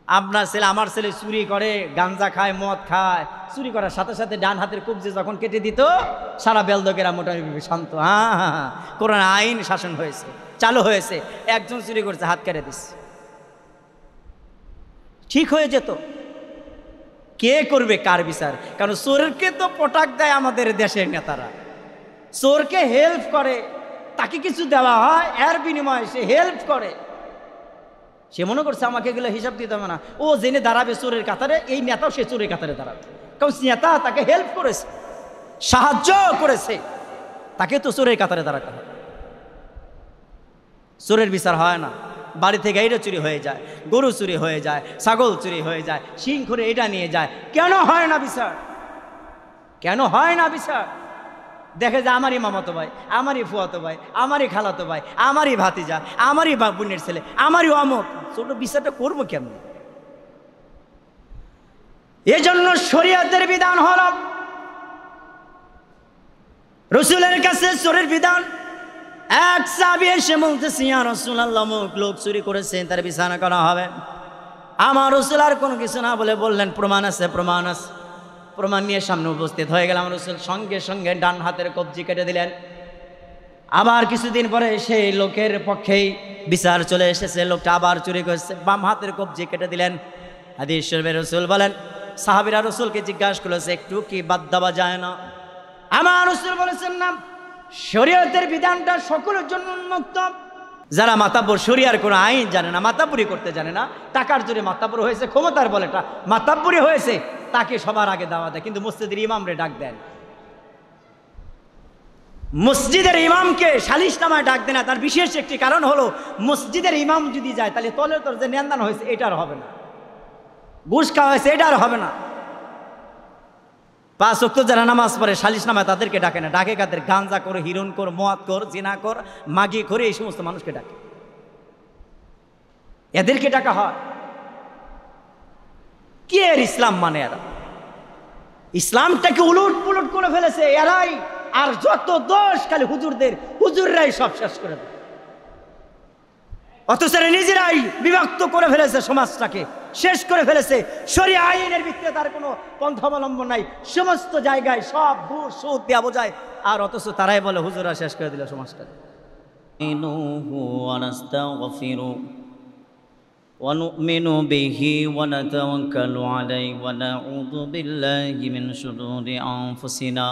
আপনার ছেলে আমার ছেলে চুরি করে, গাঞ্জা খায়, মদ খায়, চুরি করার সাথে সাথে ডান হাতের কবজি যখন কেটে দিত সারা বেলদকেরা মোটামুটি শান্ত। হ্যাঁ হ্যাঁ, কোরআন আইন শাসন হয়েছে, চালু হয়েছে। একজন চুরি করছে, হাত কেটে দিচ্ছে, ঠিক হয়ে যেত। কে করবে কার বিচার? কারণ চোরকে তো পটাক দেয় আমাদের দেশের নেতারা, চোরকে হেল্প করে, তাকে কিছু দেওয়া হয়, এর বিনিময়ে সে হেল্প করে। সে মনে করছে আমাকে এগুলো হিসাব দিতে হবে না, ও জেনে দাঁড়াবে চোরের কাতারে, এই নেতাও সে চোরের কাতারে দাঁড়াবে, কারণ নেতা তাকে হেল্প করেছে, সাহায্য করেছে, তাকে তো চোরের কাতারে দাঁড়াতে হবে। চোরের বিচার হয় না। বাড়ি থেকে এইটা চুরি হয়ে যায়, গরু চুরি হয়ে যায়, ছাগল চুরি হয়ে যায়, শিং করে এটা নিয়ে যায়। কেন হয় না বিচার? কেন হয় না বিচার? দেখে যে আমারই মামাতো ভাই, আমারই ফুয়াতো ভাই, আমারই খালাতো ভাই, আমারই ভাতিজা, আমারই বোনের ছেলে, আমারই অমুক, ছোট বিচারটা করবো কেমন? এজন্য শরীয়তের বিধান হল, রাসূলের কাছে চোরের বিধান। এক সাহাবী এসে বলতেছে, ইয়া রাসূলুল্লাহ, অমুক লোক চুরি করেছে, তার বিচার করা হবে। আমার রাসূল আর কোনো কিছু না বলে বললেন, প্রমাণ আছে, প্রমাণ আছে। প্রমাণ নিয়ে সামনে উপস্থিত হয়ে গেলাম। রাসূল সঙ্গে সঙ্গে ডান হাতের কবজি কেটে দিলেন। আবার কিছুদিন পরে সেই লোকের পক্ষেই বিচার চলে এসেছে, লোকটা আবার চুরি করেছে, বাম হাতের কবজি কেটে দিলেন। হাদিস শরীফে রাসূল বলেন, সাহাবীরা রাসূলকে জিজ্ঞাসা করেছে, একটু কি বাদ দেওয়া যায় না? আমার রাসূল বলেছেন, না, শরীয়তের বিধানটা সকলের জন্য উন্মুক্ত। যারা মাতাব্বর, শরিয়ার কোনো আইন জানে না, মাতাব্বরি করতে জানে না, টাকার জোরে মাতাব্বর হয়েছে, ক্ষমতার বলেটা মাতাব্বরি হয়েছে, তাকে সবার আগে দাওয়া দেয়। কিন্তু মসজিদের ইমামরে ডাক দেন, মসজিদের ইমামকে সালিশনামায় ডাক দেয় না। তার বিশেষ একটি কারণ হলো, মসজিদের ইমাম যদি যায় তাহলে তলে তোর যে নেন্দান হয়েছে এটা আর হবে না, ঘুষ খাওয়া হয়েছে এটা আর হবে না। 5 ওয়াক্ত যারা নামাজ পড়ে সালিশনামায় তাদেরকে ডাকে না, ডাকে কাদের? গাঞ্জা কর, হিরণ কর, মদ কর, জিনা কর, মাগি করে, এই সমস্ত মানুষকে ডাকে, এদেরকে ডাকা হয়। কি এর ইসলাম মানে? এরা ইসলামটাকে উলট পুলট করে ফেলেছে এরাই। আর যত দোষ খালি হুজুরদের, হুজুররাই সব শেষ করে দেয়। অথচ নিজেরাই বিভক্ত করে ফেলেছে, সমাজটাকে শেষ করে ফেলেছে। শরিয়া আইনের ভিত্তিতে তার কোনো পন্থা অবলম্বন নাই, সমস্ত জায়গায় সব ঘুষ সুদ দেওয়া বোঝায়। আর অথচ তারাই বলে হুজুররা শেষ করে দিল সমাজটা। ونؤمن به ونتوكل عليه ونعوذ بالله من شرور أنفسنا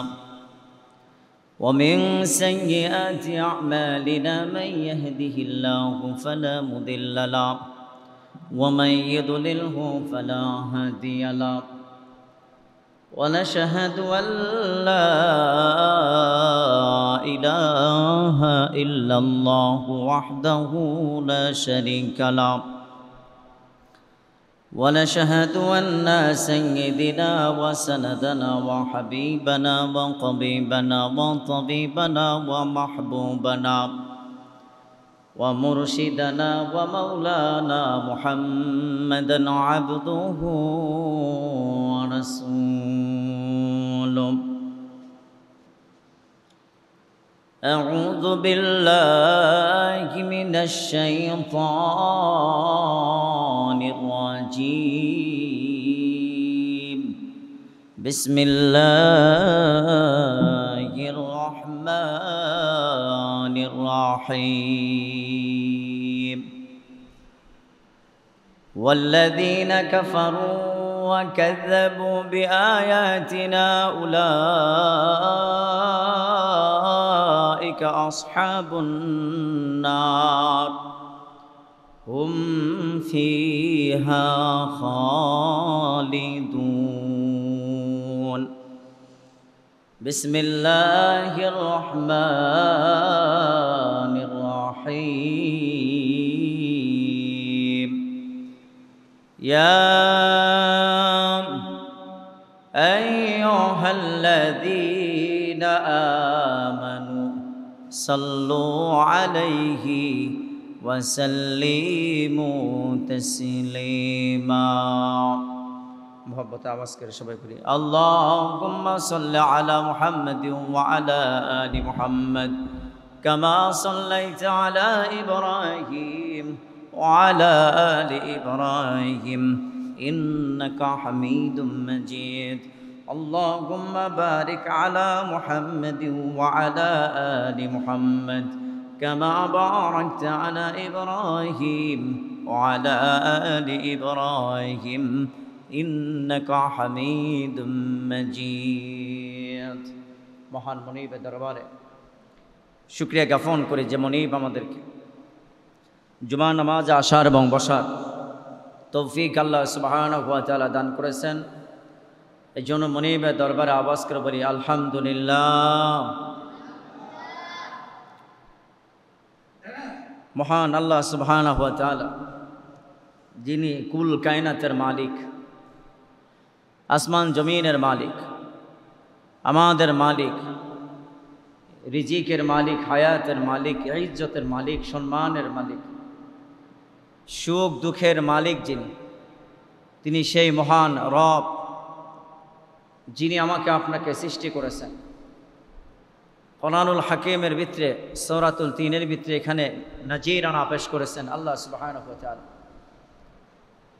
ومن سيئات أعمالنا من يهده الله فلا مضل له ومن يضلله فلا هادي له ونشهد أن لا إله إلا الله وحده لا شريك له ونشهد أن سيدنا وسندنا وحبيبنا وقبيبنا وطبيبنا ومحبوبنا ومرشدنا ومولانا محمدا عبده ورسوله. أعوذ بالله من الشيطان الرجيم. بسم الله الرحمن الرحيم. والذين كفروا وكذبوا بآياتنا أولئك أصحاب النار هم فيها خالدون. بسم الله الرحمن الرحيم. يا أيها الذين آمنوا صلوا عليه وسلموا تسليما. محبت आवाज करे সবাই করি اللهم صل على محمد وعلى آل محمد كما صليت على إبراهيم وعلى آل إبراهيم إنك حميد مجيد اللهم بارك على محمد وعلى آل محمد كما باركت على إبراهيم وعلى آل إبراهيم إنك حميد مجيد মহান মনিবের দরবারে শুকরিয়া জ্ঞাপন করি যে মনিব আমাদেরকে জুমা নামাজ আসার এবং বসার তৌফিক আল্লাহ সুবহানাহু ওয়া তাআলা দান করেছেন। এই জন্য মনিবের দরবারে আওয়াজ করে বলি আলহামদুলিল্লাহ। মহান আল্লাহ সুবহানাহু ওয়া তাআলা যিনি কুল কায়নাতের মালিক, আসমান জমিনের মালিক, আমাদের মালিক, রিজিকের মালিক, হায়াতের মালিক, ইজ্জতের মালিক, সম্মানের মালিক, সুখ দুঃখের মালিক যিনি, তিনি সেই মহান রব যিনি আমাকে আপনাকে সৃষ্টি করেছেন। কোরআনুল হাকিমের ভিতরে সূরাতুল ৩-এর ভিতরে এখানে নাজিরানা পেশ করেছেন আল্লাহ সুবহানাহু ওয়া তাআলা।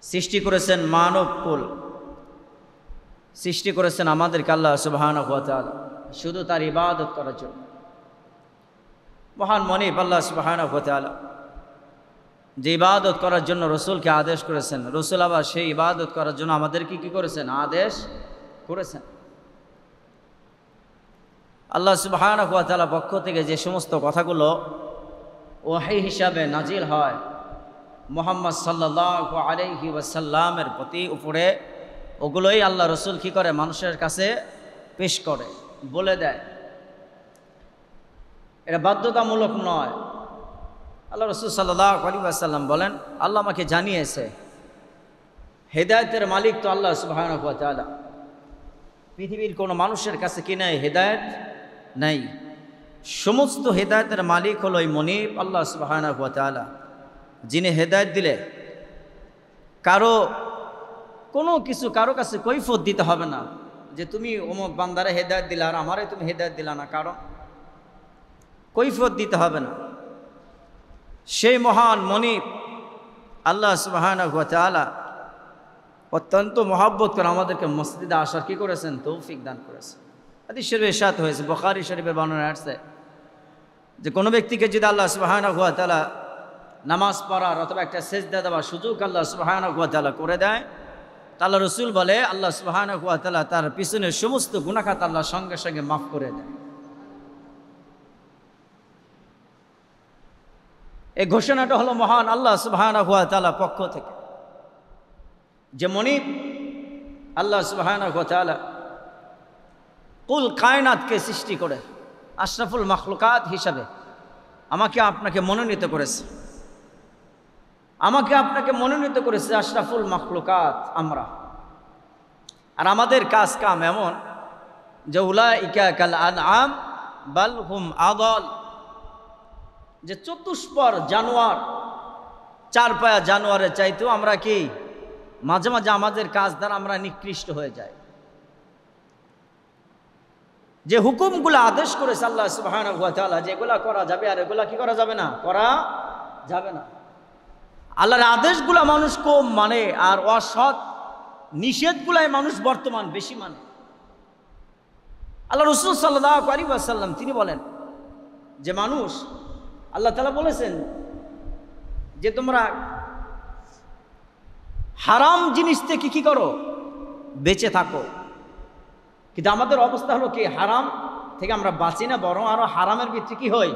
সৃষ্টি করেছেন মানব কুল, সৃষ্টি করেছেন আমাদেরকে আল্লাহ সুবহানাহু ওয়া তাআলা শুধু তার ইবাদত করার জন্য। মহান মনিব আল্লাহ সুবহানাহু ওয়া তাআলা যে ইবাদত করার জন্য রসুলকে আদেশ করেছেন, রসুল আবার সেই ইবাদত করার জন্য আমাদেরকে কি করেছেন? আদেশ করেছেন। আল্লাহ সুবহানাহু ওয়া তাআলা পক্ষ থেকে যে সমস্ত কথাগুলো ওহী হিসাবে নাজিল হয় মুহাম্মদ সাল্লাল্লাহু আলাইহি ওয়াসাল্লামের প্রতি উপরে, ওগুলোই আল্লাহ রসুল কি করে? মানুষের কাছে পেশ করে, বলে দেয়। এটা বাধ্যতামূলক নয়। আল্লাহ রসুল সাল্লাল্লাহু আলাইহি ওয়াসাল্লাম বলেন, আল্লাহ আমাকে জানিয়েছে। হেদায়েতের মালিক তো আল্লাহ সুবহানাহু ওয়া তাআলা। পৃথিবীর কোনো মানুষের কাছে কি নাই? হেদায়েত নাই। সমস্ত হেদায়েতের মালিক হলো এই মনিব আল্লাহ সুবহানাহু ওয়া তাআলা, যিনি হেদায়েত দিলে কোনো কিছু কারো কাছে কৈফিয়ত দিতে হবে না যে তুমি অমুক বান্দারে হেদায়েত দিলা আর আমারে তুমি হেদায়েত দিলা না, কারণ কৈফিয়ত দিতে হবে না। সেই মহান মনিব আল্লাহ সুবহানাহু ওয়া তাআলা অত্যন্ত মহব্বত করে আমাদেরকে মসজিদে আসার কি করেছেন? তৌফিক দান করেছেন। হাদিস শরীফে ইরশাদ হয়েছে, বুখারী শরীফের বর্ণনা আসছে যে কোনো ব্যক্তিকে যদি আল্লাহ সুবহানাহু ওয়া তাআলা নামাজ পড়ার অথবা একটা সেজদা দেওয়ার সুযোগ আল্লাহ সুবহানাহু ওয়া তাআলা করে দেয়, আল্লাহ রসুল বলে আল্লাহ সুবহানাহু ওয়া তাআলা তার পিছনের সমস্ত গুনাহ খাতা আল্লাহ সঙ্গে সঙ্গে মাফ করে দেয়। এই ঘোষণাটা হলো মহান আল্লাহ সুবহানাহু ওয়া তাআলা পক্ষ থেকে, যে মনিব আল্লাহ সুবহানাহু ওয়া তাআলা কুল কায়নাতকে সৃষ্টি করে আশরাফুল মাখলুকাত হিসাবে আমাকে আপনাকে মনোনীত করেছে। আমাকে আপনাকে মনোনীত করেছে আশরাফুল মাখলুকাত আমরা। আর আমাদের কাজ কাম এমন যে উলাইকা কাল আনআম বাল হুম আদাল, যে চতুষ্পর জানোয়ার, চার পায়া জানোয়ারের চাইতেও আমরা কি মাঝে মাঝে আমাদের কাজ দ্বারা আমরা নিকৃষ্ট হয়ে যাই। যে হুকুমগুলো আদেশ করেছে আল্লাহ সুবহানাহু ওয়া তাআলা, যেগুলা করা যাবে আর এগুলা কি করা যাবে না, করা যাবে না। আল্লাহর আদেশগুলা মানুষ কম মানে, আর অসৎ নিষেধগুলাই মানুষ বর্তমান বেশি মানে। আল্লাহ রাসূল সাল্লাল্লাহু আলাইহি ওয়াসাল্লাম তিনি বলেন যে মানুষ, আল্লাহ তাআলা বলেছেন যে তোমরা হারাম জিনিস থেকে কি করো? বেঁচে থাকো। কিন্তু আমাদের অবস্থা হলো কি? হারাম থেকে আমরা বাঁচি না, বরং আরো হারামের ভিতরে কি হই?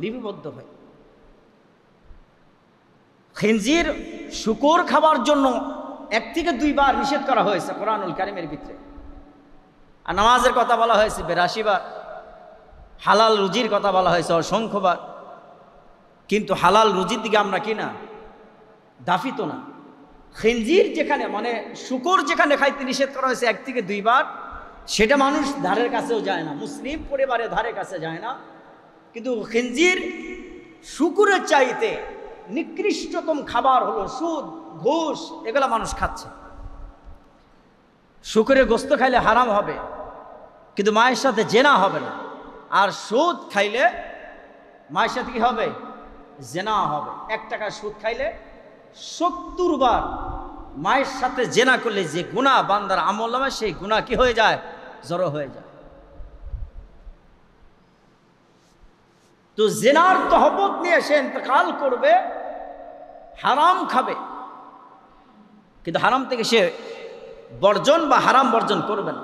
লিপিবদ্ধ হই। খিনজির শুকর খাবার জন্য 1 থেকে 2 বার নিষেধ করা হয়েছে কোরআনুল কারীমের ভিতরে, আর নামাজের কথা বলা হয়েছে 82 বার, হালাল রুজির কথা বলা হয়েছে অসংখ্যবার। কিন্তু হালাল রুজির দিকে আমরা কি না? দাফিত না। খিনজির যেখানে মানে শুকর যেখানে খাইতে নিষেধ করা হয়েছে 1 থেকে 2 বার, সেটা মানুষ ধারের কাছেও যায় না, মুসলিম পরিবারের ধারে কাছে যায় না। কিন্তু খিনজির শুকুরের চাইতে নিকৃষ্টতম খাবার হলো সুদ, ঘুষ, এগুলা মানুষ খাচ্ছে। শুকুরের গোস্ত খাইলে হারাম হবে, কিন্তু মায়ের সাথে জেনা হবে না। আর সুদ খাইলে মায়ের সাথে কি হবে? জেনা হবে। 1 টাকা সুদ খাইলে 70 বার মায়ের সাথে জেনা করলে যে গুনাহ বান্দার আমলনামায়, সেই গুনাহ কি হয়ে যায়? জড়ো হয়ে যায়। তো জেনার তহবত নিয়ে সে ইন্তেকাল করবে, হারাম খাবে, কিন্তু হারাম থেকে সে বর্জন বা হারাম বর্জন করবে না।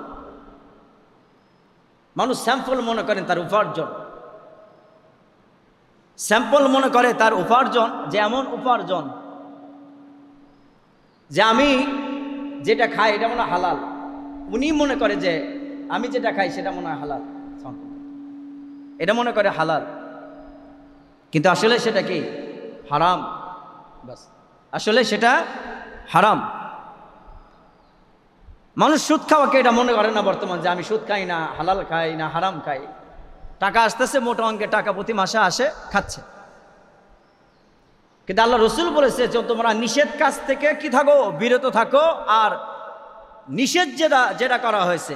মানুষ স্যাম্পল মনে করেন তার উপার্জন, স্যাম্পল মনে করে তার উপার্জন, যে এমন উপার্জন যে আমি যেটা খাই এটা মনে হয় হালাল। উনি মনে করে যে আমি যেটা খাই সেটা মনে হয় হালাল, এটা মনে করে হালাল, কিন্তু আসলে সেটা কি? হারাম। বাস, আসলে সেটা হারাম। মানুষ সুদ খাওয়াকে এটা মনে করে না বর্তমান, যে আমি সুদ খাই না, হালাল খাই না, হারাম খাই। টাকা আসতেছে, মোটা অঙ্কের টাকা প্রতি মাসে আসে, খাচ্ছে। কিন্তু আল্লাহ রসুল বলেছে যে তোমরা নিষেধ কাজ থেকে কি থাকো? বিরত থাকো। আর নিষেধ যেটা করা হয়েছে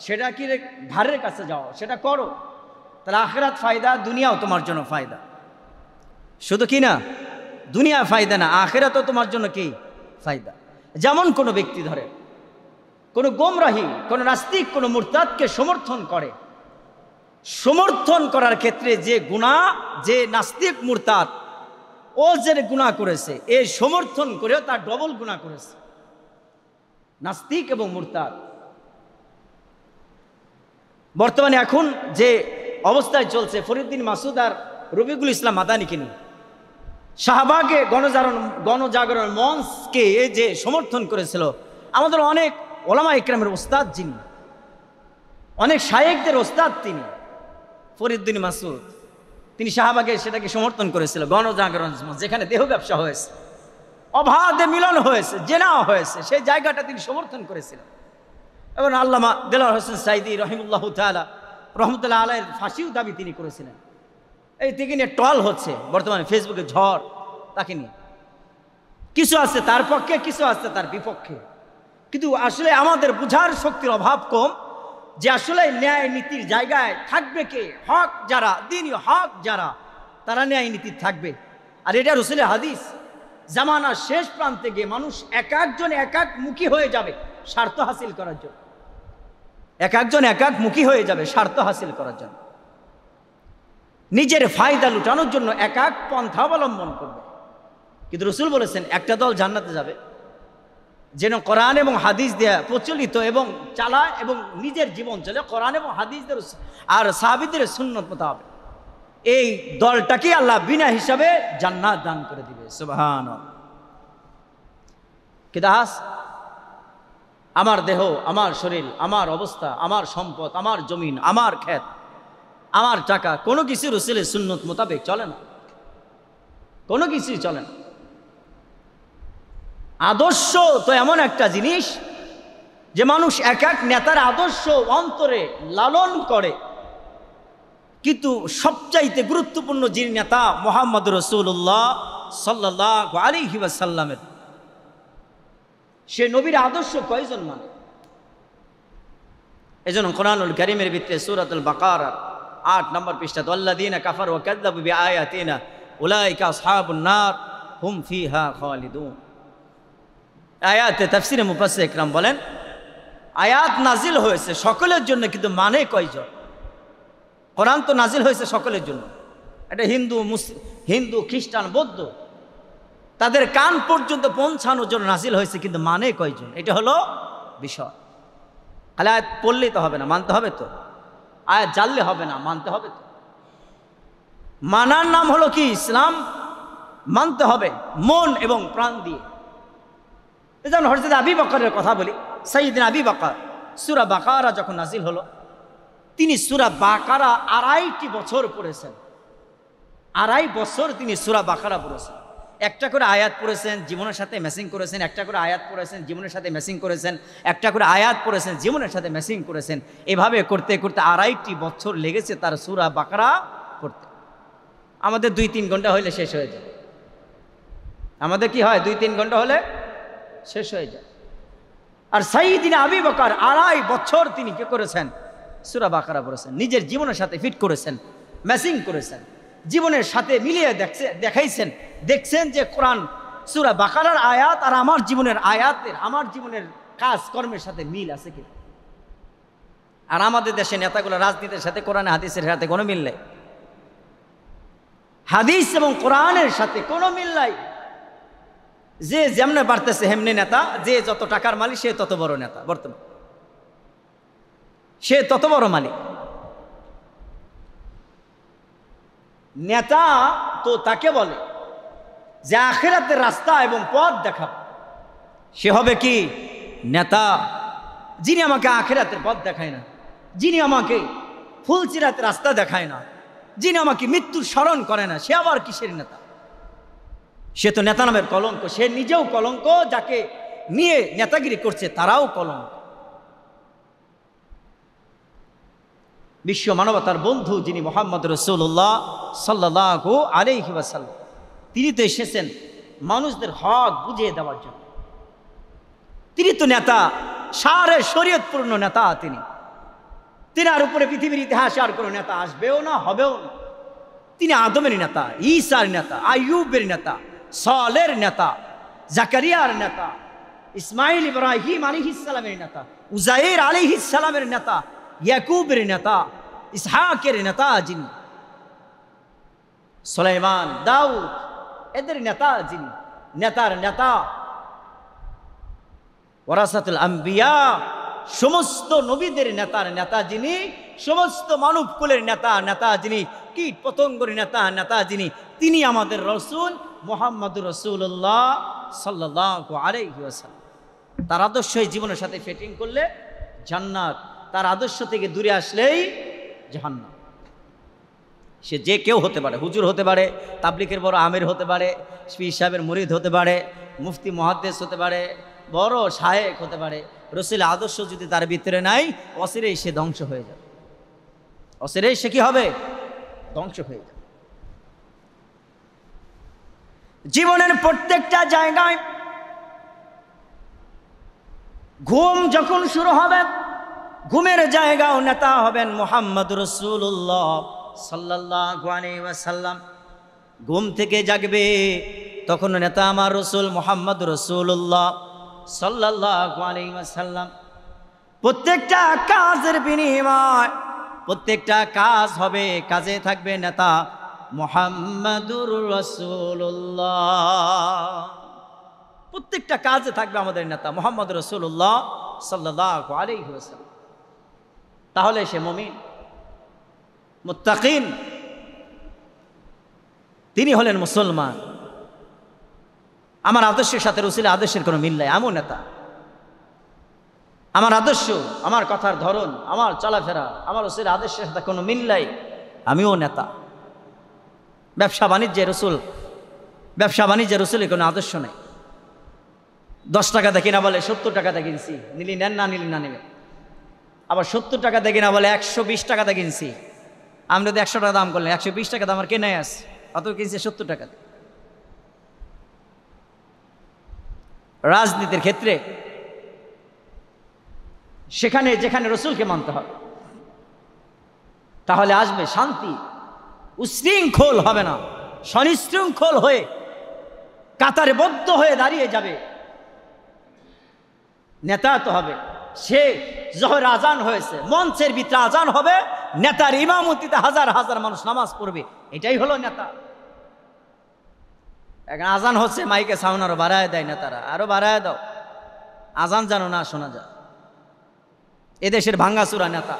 সেটা কি ধারের কাছে যাও, সেটা করো। তাহলে আখিরাত ফায়দা, দুনিয়াও তোমার জন্য ফায়দা। শুধু কি না দুনিয়া ফায়দা না, আখিরাতও তোমার জন্য কি ফায়দা। যেমন কোনো ব্যক্তি ধরে কোনো গোমরাহি, কোনো নাস্তিক, কোনো মুরতাদকে সমর্থন করে, সমর্থন করার ক্ষেত্রে যে গুনাহ, যে নাস্তিক মুরতাদ ও যে গুনাহ করেছে, এই সমর্থন করেও তার ডবল গুনাহ করেছে, নাস্তিক এবং মুরতাদ। বর্তমানে এখন যে অবস্থায় চলছে, ফরিউদ্দিন মাসুদ আর রফিকুল ইসলাম মাদানিকে নিয়ে শাহবাগে গণজাগরণ মঞ্চকে যে সমর্থন করেছিল, আমাদের অনেক ওলামা ইকরামের ওস্তাদ, যিনি অনেক শায়েখদের ওস্তাদ, তিনি ফরিউদ্দিন মাসুদ, তিনি শাহবাগে সেটাকে সমর্থন করেছিল। গণজাগরণ মঞ্চ, যেখানে দেহ ব্যবসা হয়েছে, অবাধে মিলন হয়েছে, জেনা হয়েছে, সেই জায়গাটা তিনি সমর্থন করেছিলেন। এবং আল্লামা দেলোয়ার হোসেন সাইদি রহিমুল্লাহ তাআলা রহমতুল্লাহ আলাইহির ফাঁসিও দাবি তিনি করেছিলেন। এই থেকে নিয়ে টল হচ্ছে বর্তমানে ফেসবুকে ঝড় তাকে নিয়ে। কিছু আছে তার পক্ষে, কিছু আছে তার বিপক্ষে। কিন্তু আসলে আমাদের বুঝার শক্তির অভাব কম, যে আসলে ন্যায় নীতির জায়গায় থাকবে কে? হক যারা, দ্বীনি হক যারা, তারা ন্যায় নীতি থাকবে। আর এটা রাসূলের হাদিস। জামানার শেষ প্রান্তে গিয়ে মানুষ এক একজন এক এক মুখী হয়ে যাবে স্বার্থ হাসিল করার জন্য, এক একজন এক এক মুখী হয়ে যাবে স্বার্থ হাসিল করার জন্য, নিজের ফায়দা লুটানোর জন্য এক এক পন্থা অবলম্বন করবে। কিন্তু রাসূল বলেছেন একটা দল জান্নাতে যাবে যেন কোরআন এবং হাদিস দেয়া প্রচলিত এবং চালায় এবং নিজের জীবন চলে কোরআন এবং হাদিসদের আর সাহাবীদের সুন্নত মোতাবেক। এই দলটাকে আল্লাহ বিনা হিসাবে জান্নাত দান করে দিবে। সুবহানাল্লাহ। কিন্তু আজ আমার দেহ, আমার শরীর, আমার অবস্থা, আমার সম্পদ, আমার জমিন, আমার ক্ষেত, আমার টাকা, কোনো কিছু রাসূলের সুন্নত মোতাবেক চলে না, কোনো কিছুই চলে না। আদর্শ তো এমন একটা জিনিস যে মানুষ এক এক নেতার আদর্শ অন্তরে লালন করে, কিন্তু সবচাইতে গুরুত্বপূর্ণ যিনি নেতা মুহাম্মদ রাসূলুল্লাহ সাল্লাল্লাহু আলাইহি ওয়াসাল্লামের, সে নবীর আদর্শ কয়জন মানে? এজন্য কোরআনুল কারীমের ভিতরে সূরাতুল বাকারা 8 নম্বর পৃষ্ঠা, আল্লাযীনা কাফারু ওয়া কাযযাবু বিআয়াতিনা উলাইকা আসহাবুন নার হুম ফিহা খালিদুন। আয়াতে তাফসীরে মুফাসসির ইকরাম বলেন, আয়াত নাজিল হয়েছে সকলের জন্য, কিন্তু মানে কয়জন? কোরআন তো নাজিল হয়েছে সকলের জন্য, এটা হিন্দু খ্রিস্টান বৌদ্ধ তাদের কান পর্যন্ত পৌঁছানোর জন্য নাজিল হয়েছে, কিন্তু মানে কয়জন? এটা হলো বিষয়। তাহলে আয়াত পড়লেই তো হবে না, মানতে হবে তো। আয়াত জানলে হবে না, মানতে হবে তো। মানার নাম হলো কি? ইসলাম। মানতে হবে মন এবং প্রাণ দিয়ে। যেমন হযরত আবু বকরের কথা বলি, সাইয়্যিদনা আবু বকর সূরা বাকারা যখন নাজিল হলো, তিনি সূরা বাকারা 2.5 বছর পড়েছেন। 2.5 বছর তিনি সূরা বাকারা পড়েছেন। একটা করে আয়াত পড়েছেন, জীবনের সাথে ম্যাচিং করেছেন, একটা করে আয়াত পড়েছেন, জীবনের সাথে ম্যাচিং করেছেন, একটা করে আয়াত পড়েছেন, জীবনের সাথে ম্যাচিং করেছেন। এভাবে করতে করতে 2.5 বছর লেগেছে তার সূরা বাকারা পড়তে। আমাদের 2-3 ঘন্টা হলে শেষ হয়ে যায়। আমাদের কি হয়? 2-3 ঘন্টা হলে শেষ হয়ে যায়। আর সাইয়্যিদিনা আবু বকর 2.5 বছর তিনি কি করেছেন? সূরা বাকারা পড়েছেন, নিজের জীবনের সাথে ফিট করেছেন, ম্যাচিং করেছেন। জীবনের সাথে মিলিয়ে দেখাইছেন, দেখছেন যে কোরআন সূরা বাকারার আয়াত আর আমার জীবনের আয়াতের, আমার জীবনের কাজ কর্মের সাথে মিল আছে কি? আর আমাদের দেশে নেতাগুলো রাজনীতির সাথে কোরআন হাদিসের সাথে কোনো মিল নেই। হাদিস এবং কোরআনের সাথে কোনো মিল নাই। যে যেমনে বাড়তেছে হেমনে নেতা, যে যত টাকার মালিক সে তত বড় নেতা, বর্তমান সে তত বড় মালিক। নেতা তো তাকে বলে যে আখিরাতের রাস্তা এবং পথ দেখাবে, সে হবে কি নেতা। যিনি আমাকে আখিরাতের পথ দেখায় না, যিনি আমাকে ফুলচিরাতের রাস্তা দেখায় না, যিনি আমাকে মৃত্যুর স্মরণ করে না, সে আবার কিসের নেতা? সে তো নেতা নামের কলঙ্ক। সে নিজেও কলঙ্ক, যাকে নিয়ে নেতাগিরি করছে তারাও কলঙ্ক। বিশ্ব মানবতার বন্ধু যিনি মুহাম্মদ রাসূলুল্লাহ সাল্লাল্লাহু আলাইহি ওয়াসাল্লাম, তিনি তো এসেছেন মানুষদের হক বুঝিয়ে দেওয়ার জন্য। তিনি তো নেতা, সারে শরীয়তপূর্ণ নেতা। তিনার উপরে পৃথিবীর ইতিহাসে আর কোনো নেতা আসবেও না, হবেও না। তিনি আদমের নেতা, ঈসার নেতা, আইয়ুবের নেতা, সালের নেতা, জাকারিয়ার নেতা, ইসমাইল ইব্রাহিম আলাইহিস সালামের নেতা, উজাইর আলাইহিস সালামের নেতা, ইয়াকুবের নেতা, ইসহাকের নেতা যিনি, সুলাইমান, দাউদ, এদের নেতা যিনি, নেতার নেতা, ওয়ারাসাতুল আম্বিয়া, সমস্ত নবীদের নেতার নেতা যিনি, সমস্ত মানব কুলের নেতা যিনি, কীট পতঙ্গের নেতা যিনি, তিনি আমাদের রসুল মুহাম্মদুর রাসূলুল্লাহ সাল্লাল্লাহু আলাইহি ওয়াসাল্লাম। তার আদর্শই জীবনের সাথে ফিটিং করলে জান্নাত, তার আদর্শ থেকে দূরে আসলেই জাহান্নাম। সে যে কেউ হতে পারে, হুজুর হতে পারে, তাবলিগের বড় আমির হতে পারে, পীর সাহেবের মুরিদ হতে পারে, মুফতি মুহাদ্দিস হতে পারে, বড় শায়েখ হতে পারে। রসুলের আদর্শ যদি তার ভিতরে নাই, অচিরেই সে ধ্বংস হয়ে যাবে। অচিরেই সে কি হবে? ধ্বংস হয়ে যাবে। জীবনের প্রত্যেকটা জায়গায় ঘুম যখন শুরু হবে, ঘুমের জায়গাও নেতা হবেন মুহাম্মদ রাসূলুল্লাহ সাল্লাল্লাহু আলাইহি ওয়াসাল্লাম। ঘুম থেকে জাগবে তখন নেতা আমার রসুল মুহাম্মদ রাসূলুল্লাহ সাল্লাল্লাহু আলাইহি ওয়াসাল্লাম। প্রত্যেকটা কাজের বিনিময়, প্রত্যেকটা কাজ হবে, কাজে থাকবে নেতা মুহাম্মাদুর রাসূলুল্লাহ। প্রত্যেকটা কাজে থাকবে আমাদের নেতা মুহাম্মদ রাসূলুল্লাহ সাল্লাল্লাহু আলাইহি ওয়াসাল্লাম। তাহলে সে মুমিন, মুত্তাকিন, তিনি হলেন মুসলমান। আমার আদর্শের সাথে রসুলের আদর্শের কোনো মিল নাই, এমন নেতা। আমার আদর্শ, আমার কথার ধরন, আমার চলাফেরা, আমার রসুলের আদর্শের সাথে কোনো মিল নাই, আমিও নেতা। ব্যবসা বাণিজ্যে রসুলের কোনো আদর্শ নেই। 10 টাকাতে কিনা বলে 70 টাকাতে কিনছি, নিলি নেন না, নিলি না নেবেন। আবার 70 টাকাতে কিনা বলে 120 টাকাতে কিনছি। আমরা যদি 100 টাকা দাম করলেন, 120 টাকা দাম আর কেনে আস, অত কিনছে 70 টাকাতে। রাজনীতির ক্ষেত্রে সেখানে যেখানে রসুলকে মানতে হবে, তাহলে আসবে শান্তি। উশৃঙ্খল হবে না, সনিশৃঙ্খল হয়ে কাতারে বদ্ধ হয়ে দাঁড়িয়ে যাবে। নেতা তো হবে, সে জোহর আজান হয়েছে, মঞ্চের ভিতরে আজান হবে, নেতার ইমামতিতে হাজার হাজার মানুষ নামাজ পড়বে, এটাই হলো নেতা। এখন আজান হচ্ছে, মাইকে সাউন্ড আরো বাড়ায় দেয় নেতারা, আরো বাড়ায় দাও, আজান জানো না শোনা যায়। এদেশের ভাঙ্গাচুরা নেতা,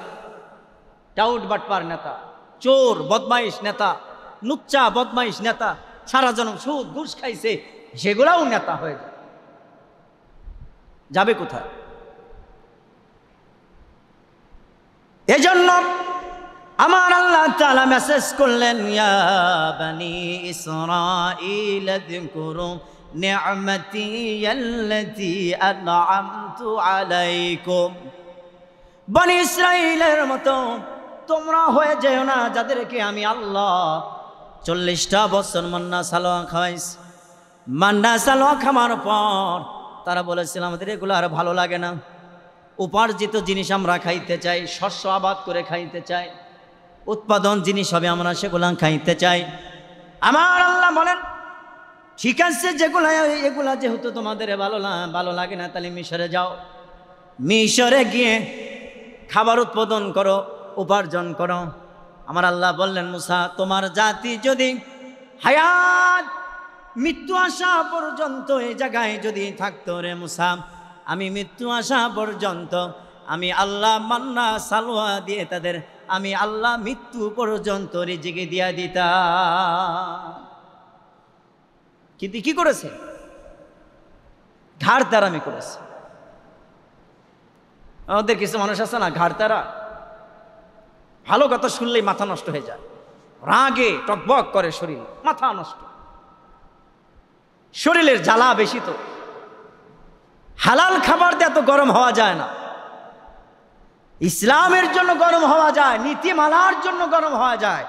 টাউট বাটপার নেতা, চোর বদমাইশ নেতা, লুচ্চা বদমাইশ নেতা, সারা জনম সুদ ঘুষ খাইছে, সেগুলাও নেতা হয়ে যায়। যাবে কোথায়? এজন্য আমার আল্লাহ তাআলা মেসেজ করলেন, ইয়া বানি ইসরাঈল যকুরু নি'মাতি আল্লাতী আন'আমতু আলাইকুম। বনি ইসরাঈলের মতো তোমরা হয়ে যেও না যাদেরকে আমি আল্লাহ 40টা বছর মান্না সালোয়া খাওয়াইছি। মান্না সালোয়া খাওয়ার পর তারা বলেছিল আমাদের এগুলো আর ভালো লাগে না, উপার্জিত জিনিস আমরা খাইতে চাই, শস্য আবাদ করে খাইতে চাই। উৎপাদন জিনিস হবে, আমরা সেগুলা খাইতে চাই। আমার আল্লাহ বলেন ঠিক আছে, এগুলা যেহেতু তোমাদের ভালো লাগে না, তাহলে মিশরে যাও, মিশরে গিয়ে খাবার উৎপাদন করো, উপার্জন করো। আমার আল্লাহ বললেন মুসা, তোমার জাতি যদি হায়াত মৃত্যু আসা পর্যন্ত এই জায়গায় যদি থাকতো রে মুসা, আমি মৃত্যু আসা পর্যন্ত আমি আল্লাহ মান্না সালোয়া দিয়ে তাদের আমি আল্লাহ মৃত্যু পর্যন্ত রিজিকে দিয়া দিতাম। কিন্তু কি করেছে? ঘাড় তারামি করেছে। আমাদের কিছু মানুষ আছে না, ঘাড় তারা, ভালো কথা শুনলেই মাথা নষ্ট হয়ে যায়, রাগে টকবক করে শরীর, মাথা নষ্ট, শরীরের জ্বালা বেশি। তো হালাল খাবার দিয়ে এত গরম হওয়া যায় না। ইসলামের জন্য গরম হওয়া যায়, নীতিমালার জন্য গরম হওয়া যায়,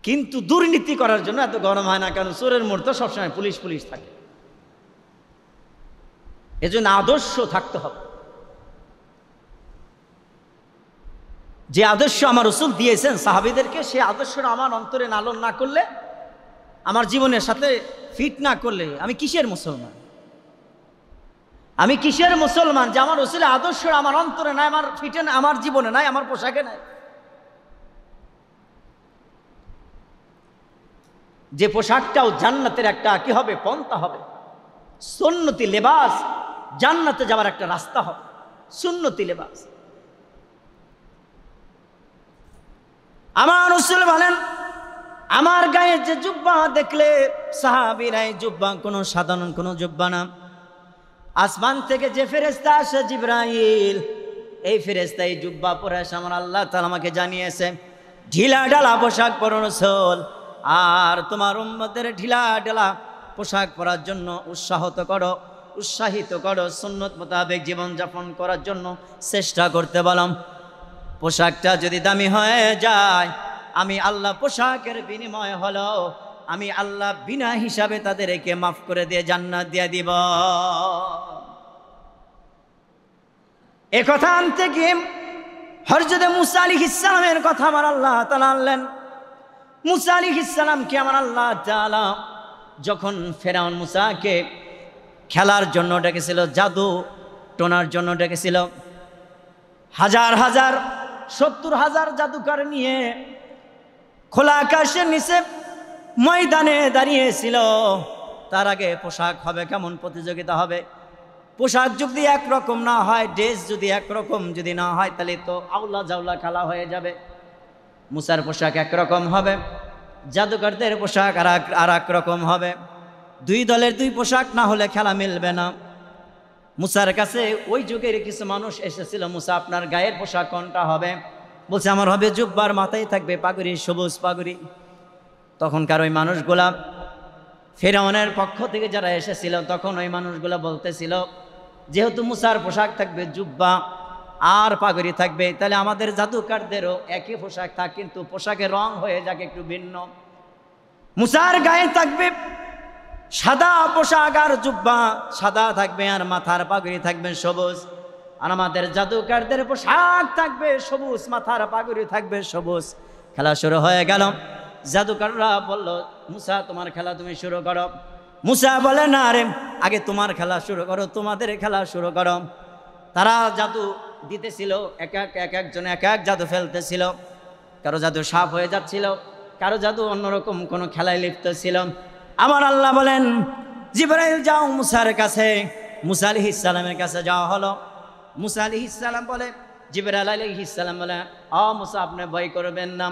কিন্তু দুর্নীতি করার জন্য এত গরম হয় না। কারণ চোরের মোড় তো সবসময় পুলিশ পুলিশ থাকে। এজন্য আদর্শ থাকতে হবে। যে আদর্শ আমার রাসূল দিয়েছেন সাহাবীদেরকে, সেই আদর্শটা আমার অন্তরে লালন না করলে, আমার জীবনের সাথে ফিট না করলে আমি কিসের মুসলমান? আমি কিসের মুসলমান যে আমার রাসূলের আদর্শ আমার অন্তরে নাই, আমার ফিটে নাই, আমার জীবনে নাই, আমার পোশাকে নাই? যে পোশাকটাও জান্নাতের একটা কি হবে, পন্থা হবে, সুন্নতি লেবাস, জান্নাতে যাওয়ার একটা রাস্তা হবে, সুন্নতি লেবাস। আমার রাসূল বলেন, আমার গায়ে যে জুব্বা দেখলে সাহাবীরা, এই জুব্বা কোনো সাধারণ কোনো জুব্বা না। আসমান থেকে যে ফেরেশতা আসে জিবরাইল, এই ফেরেশতা এই জুব্বা পরে আসে। আমার আল্লাহ তাআলা আমাকে জানিয়েছে ঢিলা ঢালা পোশাক পরো রাসূল, আর তোমার উম্মতের ঢিলা ঢালা পোশাক পরার জন্য উৎসাহিত করো, সুন্নত মোতাবেক জীবনযাপন করার জন্য চেষ্টা করতে বললাম। পোশাকটা যদি দামি হয়ে যায়, আমি আল্লাহ পোশাকের বিনিময় হলো আমি আল্লাহ বিনা হিসাবে তাদেরকে মাফ করে দিয়ে জান্নাত দিয়ে দিব। এ কথা আনতে গিয়ে হযরত মুসা আলাইহিস সালামের কথা আমার আল্লাহ তাআলা আনলেন। মুসা আলাইহিস সালামকে আমার আল্লাহ তাআলা যখন ফেরাউন মুসাকে খেলার জন্য ডেকেছিল, জাদু টোনার জন্য ডেকেছিল, হাজার 70,000 জাদুকর নিয়ে খোলা আকাশের নিচে ময়দানে দাঁড়িয়েছিল। তার আগে পোশাক হবে কেমন, প্রতিযোগিতা হবে। পোশাক যদি একরকম না হয়, ড্রেস যদি একরকম যদি না হয়, তাহলে তো আউলা জাউলা খেলা হয়ে যাবে। মুসার পোশাক একরকম হবে, জাদুকরদের পোশাক আর এক রকম হবে। দুই দলের দুই পোশাক না হলে খেলা মিলবে না। মুসার কাছে ওই যুগের কিছু মানুষ এসেছিল, মুসা আপনার গায়ের পোশাক কোনটা হবে? বলছে আমার হবে জুব্বার, মাথায় থাকবে পাগড়ি, সবুজ পাগড়ি। তখনকার ওই মানুষগুলা ফেরাউনের পক্ষ থেকে যারা এসেছিল, তখন ওই মানুষগুলা বলতেছিল যেহেতু মুসার পোশাক থাকবে জুব্বা আর পাগড়ি থাকবে, তাহলে আমাদের জাদুকরদেরও একই পোশাক থাক, কিন্তু পোশাকের রং হয়ে যাক একটু ভিন্ন। মুসার গায়ে থাকবে সাদা পোশাক আর জুব্বা সাদা থাকবে, আর মাথার পাগড়ি থাকবে সবুজ। আর আমাদের জাদুকরদের পোশাক থাকবে সবুজ, মাথার পাগড়ি থাকবে সবুজ। খেলা শুরু হয়ে গেল। জাদুকররা বলল মুসা তোমার খেলা তুমি শুরু করো। মুসা বলে না রে, আগে তোমার খেলা শুরু করো, তোমাদের খেলা শুরু করো। তারা জাদু দিতেছিল, এক একজন এক এক জাদু ফেলতেছিল। কারো জাদু সাপ হয়ে যাচ্ছিল, কারো জাদু অন্যরকম কোনো খেলায় লিপ্ত ছিল। আমার আল্লাহ বলেন জিবরাইল যাও মুসার কাছে। মুসা আলাইহিস সালামের কাছে যাওয়া হলো। মুসা আলাইহিস সালাম বলে, জিবরাইল আলাইহিস সালাম বলে, মুসা আপনি ভয় করবেন না,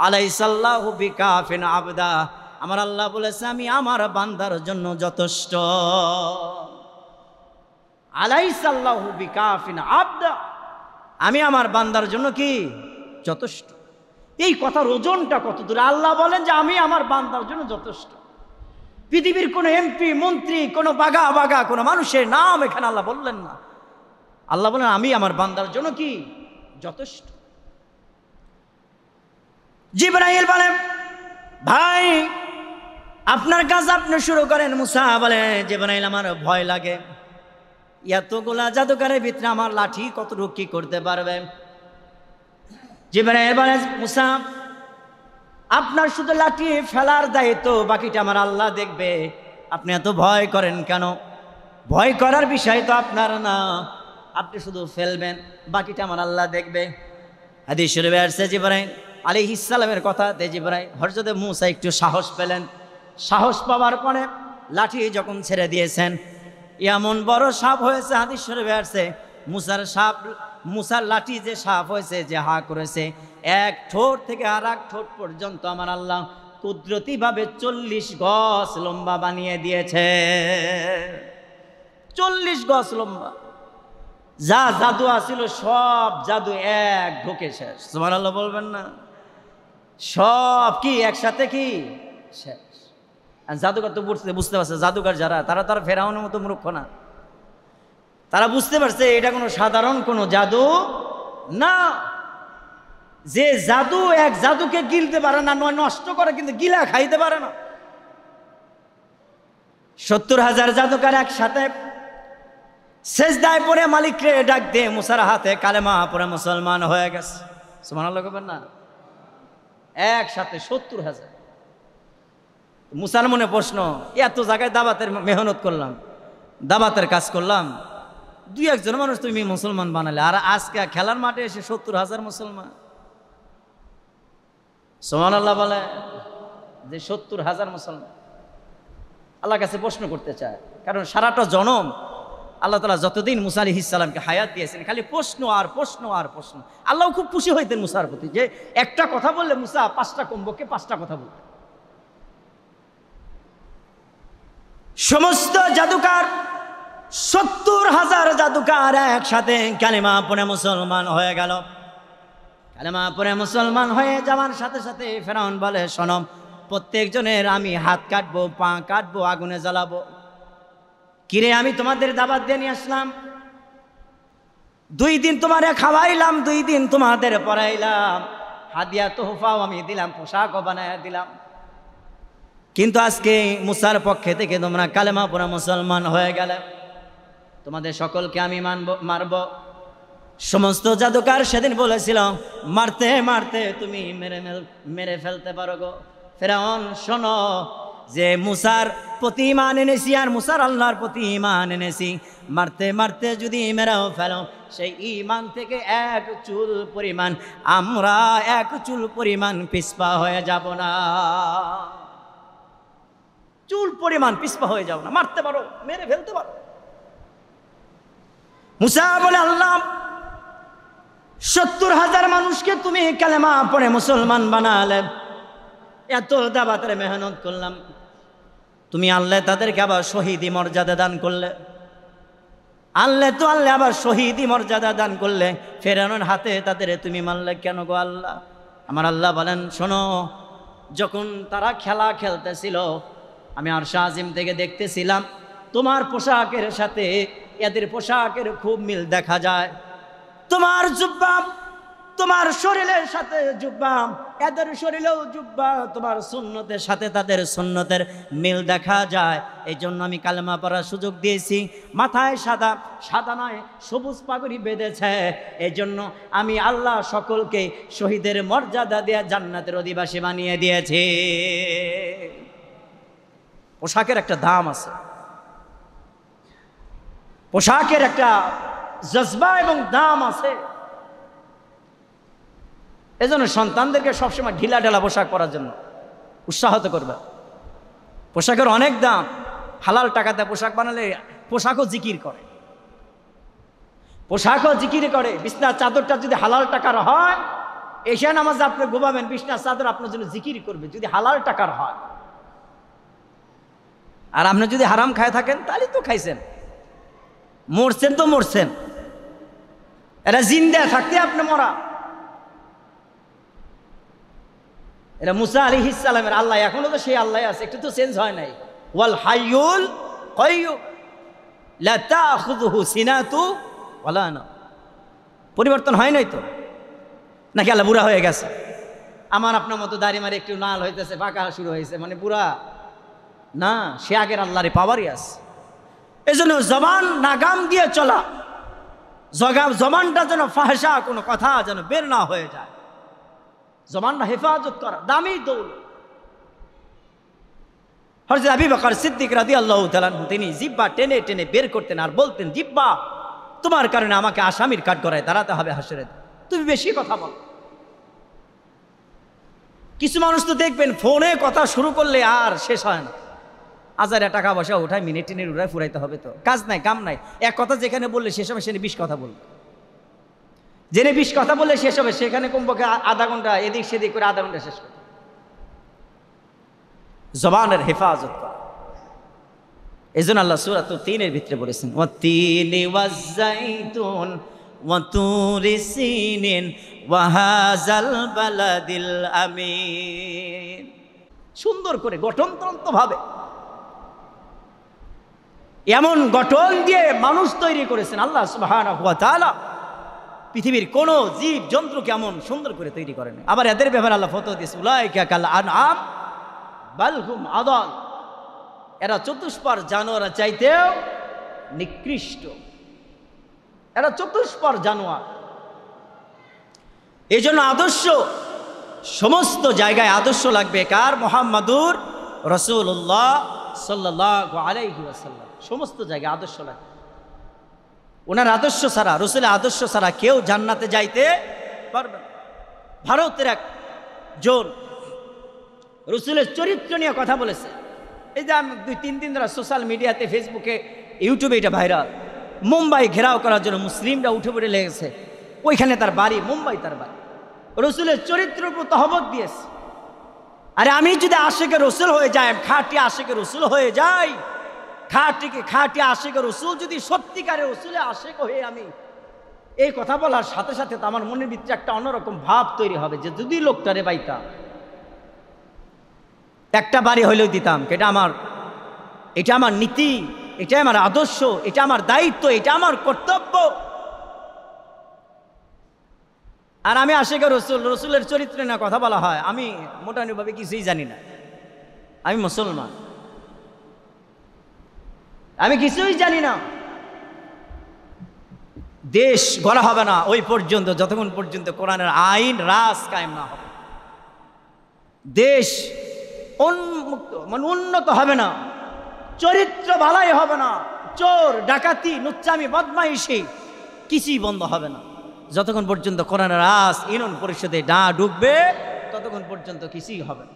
আলাইসাল্লাহু বিকাফিন আবদা, আমার আল্লাহ বলেছে আমি আমার বান্দার জন্য যথেষ্ট। আলাইসাল্লাহু বিকাফিন আবদা, আমি আমার বান্দার জন্য কি যথেষ্ট। এই কথার ওজনটা কত দূর! আল্লাহ বলেন যে আমি আমার বান্দার জন্য যথেষ্ট। পৃথিবীর কোনো এমপি মন্ত্রী কোনো বাগা কোনো মানুষের নাম এখানে আল্লাহ বললেন না। আল্লাহ বলেন আমি আমার বান্দার জন্য কি যথেষ্ট। জিবরাইল বলেন ভাই আপনার কাজ আপনি শুরু করেন। মুসা বলে জিবরাইল আমার ভয় লাগে, এতগুলা জাদুকরের ভিতরে আমার লাঠি কতটুকু কি করতে পারবে? জিবরাইল বলে মুসা আপনার শুধু লাঠি ফেলার দায়িত্ব, বাকিটা আমার আল্লাহ দেখবে। আপনি এত ভয় করেন কেন? ভয় করার বিষয় তো আপনার না, আপনি শুধু ফেলবেন, বাকিটা আমার আল্লাহ দেখবে। হাদিস শরীফে আসছে জিবরাইল আলাইহিস সালামের কথা, জিবরাইল হযরত মুসা একটু সাহস পেলেন। সাহস পাওয়ার পরে লাঠি যখন ছেড়ে দিয়েছেন, এমন বড় সাপ হয়েছে, হাদিস শরীফে আসছে মুসার লাঠি যে সাপ হয়েছে, যে হা করেছে, এক ঠোঁট থেকে আর এক ঠোঁট পর্যন্ত আমার আল্লাহ কুদরতিভাবে 40 গজ লম্বা বানিয়ে দিয়েছে। 40 গজ লম্বা। যা জাদু আছিল সব জাদু এক ঢোকে শেষ। সুবহানাল্লাহ বলবেন না? সব কি একসাথে কি শেষ। জাদুকর তো বুঝতে পারছে, জাদুকর যারা তারা তার ফেরাউনের মতো মূর্খ না। তারা বুঝতে পারছে এটা কোনো সাধারণ কোনো জাদু না। যে জাদু এক জাদুকে গিলতে পারে না, নয় নষ্ট করে, কিন্তু গিলা খাইতে পারে না। 70,000 জাদুকর একসাথে সেজদায় পড়ে মালিককে ডাক দিয়ে মুসার হাতে কালেমা পড়ে মুসলমান হয়ে গেছে। সুবহানাল্লাহ বলবেন না? একসাথে 70,000। মুসার মনে প্রশ্ন, এত জায়গায় দাবাতের মেহনত করলাম, দাবাতের কাজ করলাম, 2-1 মানুষ তুমি মুসলমান বানালে, আর আজকে খেলার মাঠে এসে 70,000 মুসলমান। সুবহানাল্লাহ বলে যে 70,000 মুসলমান। আল্লাহর কাছে প্রশ্ন করতে চায়, কারণ সারাটা জনম আল্লাহ তাআলা যতদিন মুসা আলাইহিস সালামকে হায়াত দিয়েছেন, খালি প্রশ্ন আর প্রশ্ন আর প্রশ্ন। আল্লাহ খুব খুশি হইতেন মুসার প্রতি, যে একটা কথা বললে মুসা 5টা কমপক্ষে 5টা কথা বলতেন। সমস্ত জাদুকার 70,000 জাদুকার একসাথে কালেমা পড়ে মুসলমান হয়ে গেল। কালেমা পড়ে মুসলমান হয়ে যাওয়ার সাথে সাথে ফেরাউন বলে, শোনো, প্রত্যেকজনের আমি হাত কাটবো, পা কাটবো, আগুনে জ্বালাবো। কিরে, আমি তোমাদের দাওয়াত দিয়ে নিয়ে আসলাম, 2 দিন তোমারে খাওয়াইলাম, 2 দিন তোমাদের পড়াইলাম, হাদিয়া তোহফাও আমি দিলাম, পোশাকও বানায় দিলাম, কিন্তু আজকে মুসার পক্ষে থেকে তোমরা কালেমা পড়ে মুসলমান হয়ে গেলে, তোমাদের সকলকে আমি মারব। সমস্ত জাদুকার সেদিন বলেছিল, মারতে মারতে তুমি মেরে ফেলতে পারো গো। ফেরাউন শোনো, যে মুসার প্রতি ঈমান এনেছি আর মুসার আল্লাহর প্রতি ঈমান এনেছি, মারতে মারতে যদি মেরেও ফেলো, সেই ঈমান থেকে 1 চুল পরিমাণ, আমরা 1 চুল পরিমাণ পিছপা হয়ে যাব না। চুল পরিমাণ পিছপা হয়ে যাব না। মারতে পারো, মেরে ফেলতে পারো। মুসা বলে, আল্লাহ 70,000 মানুষকে তুমি কালেমা পড়ে মুসলমান বানালে, এত দাওয়াতের মেহনত করলাম, তুমি আল্লাহ তাদেরকে আবার শহীদি মর্যাদা দান করলে। আল্লাহ আবার শহীদি মর্যাদা দান করলে, ফেরাউনের হাতে তাদের তুমি মারলে কেন গো আল্লাহ? আমার আল্লাহ বলেন, শোনো, যখন তারা খেলা খেলতেছিল, আমি আরশ আজিম থেকে দেখতেছিলাম, তোমার পোশাকের সাথে এদের পোশাকের খুব মিল দেখা যায়। তোমার জুব্বা, তোমার শরীরের সাথে জুব্বা, এদের শরীরেও জুব্বা, তোমার সুন্নতের সাথে তাদের সুন্নতের মিল দেখা যায়। এই জন্য আমি কালেমা পড়ার সুযোগ দিয়েছি। মাথায় সাদা, সাদা নয় সবুজ পাগড়ি বেঁধেছে, এই জন্য আমি আল্লাহ সকলকে শহীদের মর্যাদা দিয়ে জান্নাতের অধিবাসী বানিয়ে দিয়েছি। পোশাকের একটা দাম আছে, পোশাকের একটা জজবা এবং দাম আছে। এজন্য সন্তানদেরকে সবসময় ঢিলা ঢালা পোশাক পরার জন্য উৎসাহিত করবে। পোশাকের অনেক দাম। হালাল টাকাতে পোশাক বানালে পোশাকও জিকির করে, পোশাকও জিকির করে। বিছনার চাদরটা যদি হালাল টাকার হয়, এশা নামাজে আপনি ঘুমাবেন, বিছনার চাদর আপনার জন্য জিকির করবে, যদি হালাল টাকার হয়। আর আপনি যদি হারাম খায় থাকেন, তাহলে তো খাইছেন, মরছেন তো মরছেন। এরা জিন্দা থাকতে আপনি মরা। এরা মুসা আলাইহিস সালামের আল্লাহ, এখনো তো সেই আল্লাহ আছে, একটু তো চেঞ্জ হয় নাই। ওয়াল হাইয়ুল কাইয়্যুম লা তাখুযুহু সিনাতু ওয়ালা নাওম। পরিবর্তন হয় নাই তো, নাকি আল্লাহ বুড়া হয়ে গেছে? আমার আপনার মতো দাড়ি মারি একটু লাল হইতেছে, পাকা শুরু হয়েছে, মানে বুড়া না, সে আগের আল্লাহরে পাওয়ারই আছে। এই জন্য জবান নাগাম দিয়ে চলা, জবানটা যেন ফাহশা কোনো কথা যেন বের না হয়ে যায়। জবানটা হেফাজত করা দামি দৌলত। হযরত আবু বকর সিদ্দিক রাদিয়াল্লাহু তাআলা তিনি জিহ্বা টেনে টেনে বের করতেন আর বলতেন, জিহ্বা, তোমার কারণে আমাকে আসামির কাঠগড়ায় দাঁড়াতে হবে হাসরে, তুমি বেশি কথা বল। কিছু মানুষ তো দেখবেন ফোনে কথা শুরু করলে আর শেষ হয় না, হাজারে টাকা পয়সা ওঠায় মিনিট টিনিট উড়ায় ফুরাইতে হবে, তো কাজ নাই কাম নাই, এক কথা যেখানে বললে শেষ হবে সেখানে 20 কথা বলবে, জেনে 20 কথা বললে শেষ হবে সেখানে কমপক্ষে আধা ঘন্টা এদিক সেদিক করে আধা ঘন্টা শেষ করবে। জবানের হেফাজত করা, এই জন্য আল্লাহ সূরা তিনের ভিতরে বলেছেন, ওয়াত্তিনি ওয়াজ্জাইতুন ওয়া তুরি সিনিন ওয়া হাযাল বালাদিল আমিন। সুন্দর করে গঠনতন্ত্র ভাবে এমন গঠন দিয়ে মানুষ তৈরি করেছেন আল্লাহ সুবহানাহু ওয়া তাআলা। পৃথিবীর কোন জীব জন্তু কেমন সুন্দর করে তৈরি করেন। আবার এদের ব্যাপারে আল্লাহ ফতোয়া দিয়েছে, উলাইকা কাল আনআম বাল হুম আদাল, এরা চতুষ্পদ জানোয়ার চাইতেও নিকৃষ্ট, এরা চতুষ্পদ জানোয়ার। এই জন্য আদর্শ সমস্ত জায়গায় আদর্শ লাগবে কার? মুহাম্মাদুর রাসূলুল্লাহ সাল্লাল্লাহু আলাইহি ওয়াসাল্লাম। সমস্ত জায়গায় আদর্শ লাগবে। ওনার আদর্শ ছাড়া, রসুলের আদর্শ ছাড়া কেউ জান্নাতে যাইতে পারবে না। ভারতের একজন রসুলের চরিত্র নিয়ে কথা বলেছে, এই যে আমি 2-3 দিন ধরে সোশ্যাল মিডিয়াতে, ফেসবুকে, ইউটিউবে এটা ভাইরাল। মুম্বাই ঘেরাও করার জন্য মুসলিমরা উঠে পড়ে লেগেছে, ওইখানে তার বাড়ি, মুম্বাই তার বাড়ি। রসুলের চরিত্রের উপর তহমত দিয়েছে। আরে আমি যদি আশিকে রসুল হয়ে যাই, খাঁটি আশিকে রসুল হয়ে যাই, খাঁটি আশিকে রসুল যদি সত্যিকারের রসুলে আশিক হয়ে আমি এই কথা বলার সাথে সাথে তো আমার মনের ভিতরে একটা অন্যরকম ভাব তৈরি হবে যে যদি লোকটারে পাইতাম, একটা বাড়ি হইলেও দিতাম, এটা আমার নীতি, এটা আমার আদর্শ, এটা আমার দায়িত্ব, এটা আমার কর্তব্য। আর আমি আশিকে রসুল, রসুলের চরিত্রে না কথা বলা হয়, আমি মোটামুটিভাবে কিছুই জানি না, আমি মুসলমান, আমি কিছুই জানি না। দেশ গড়া হবে না ওই পর্যন্ত যতক্ষণ পর্যন্ত কোরআনের আইন রাজ কায়েম না হবে। দেশ উন্নত হবে না, চরিত্র ভালাই হবে না, চোর ডাকাতি নুচ্চামি বদমাইশি কিছুই বন্ধ হবে না যতক্ষণ পর্যন্ত কোরআনের রাজ ইউনিয়ন পরিষদে না ঢুকবে, ততক্ষণ পর্যন্ত কিছুই হবে না,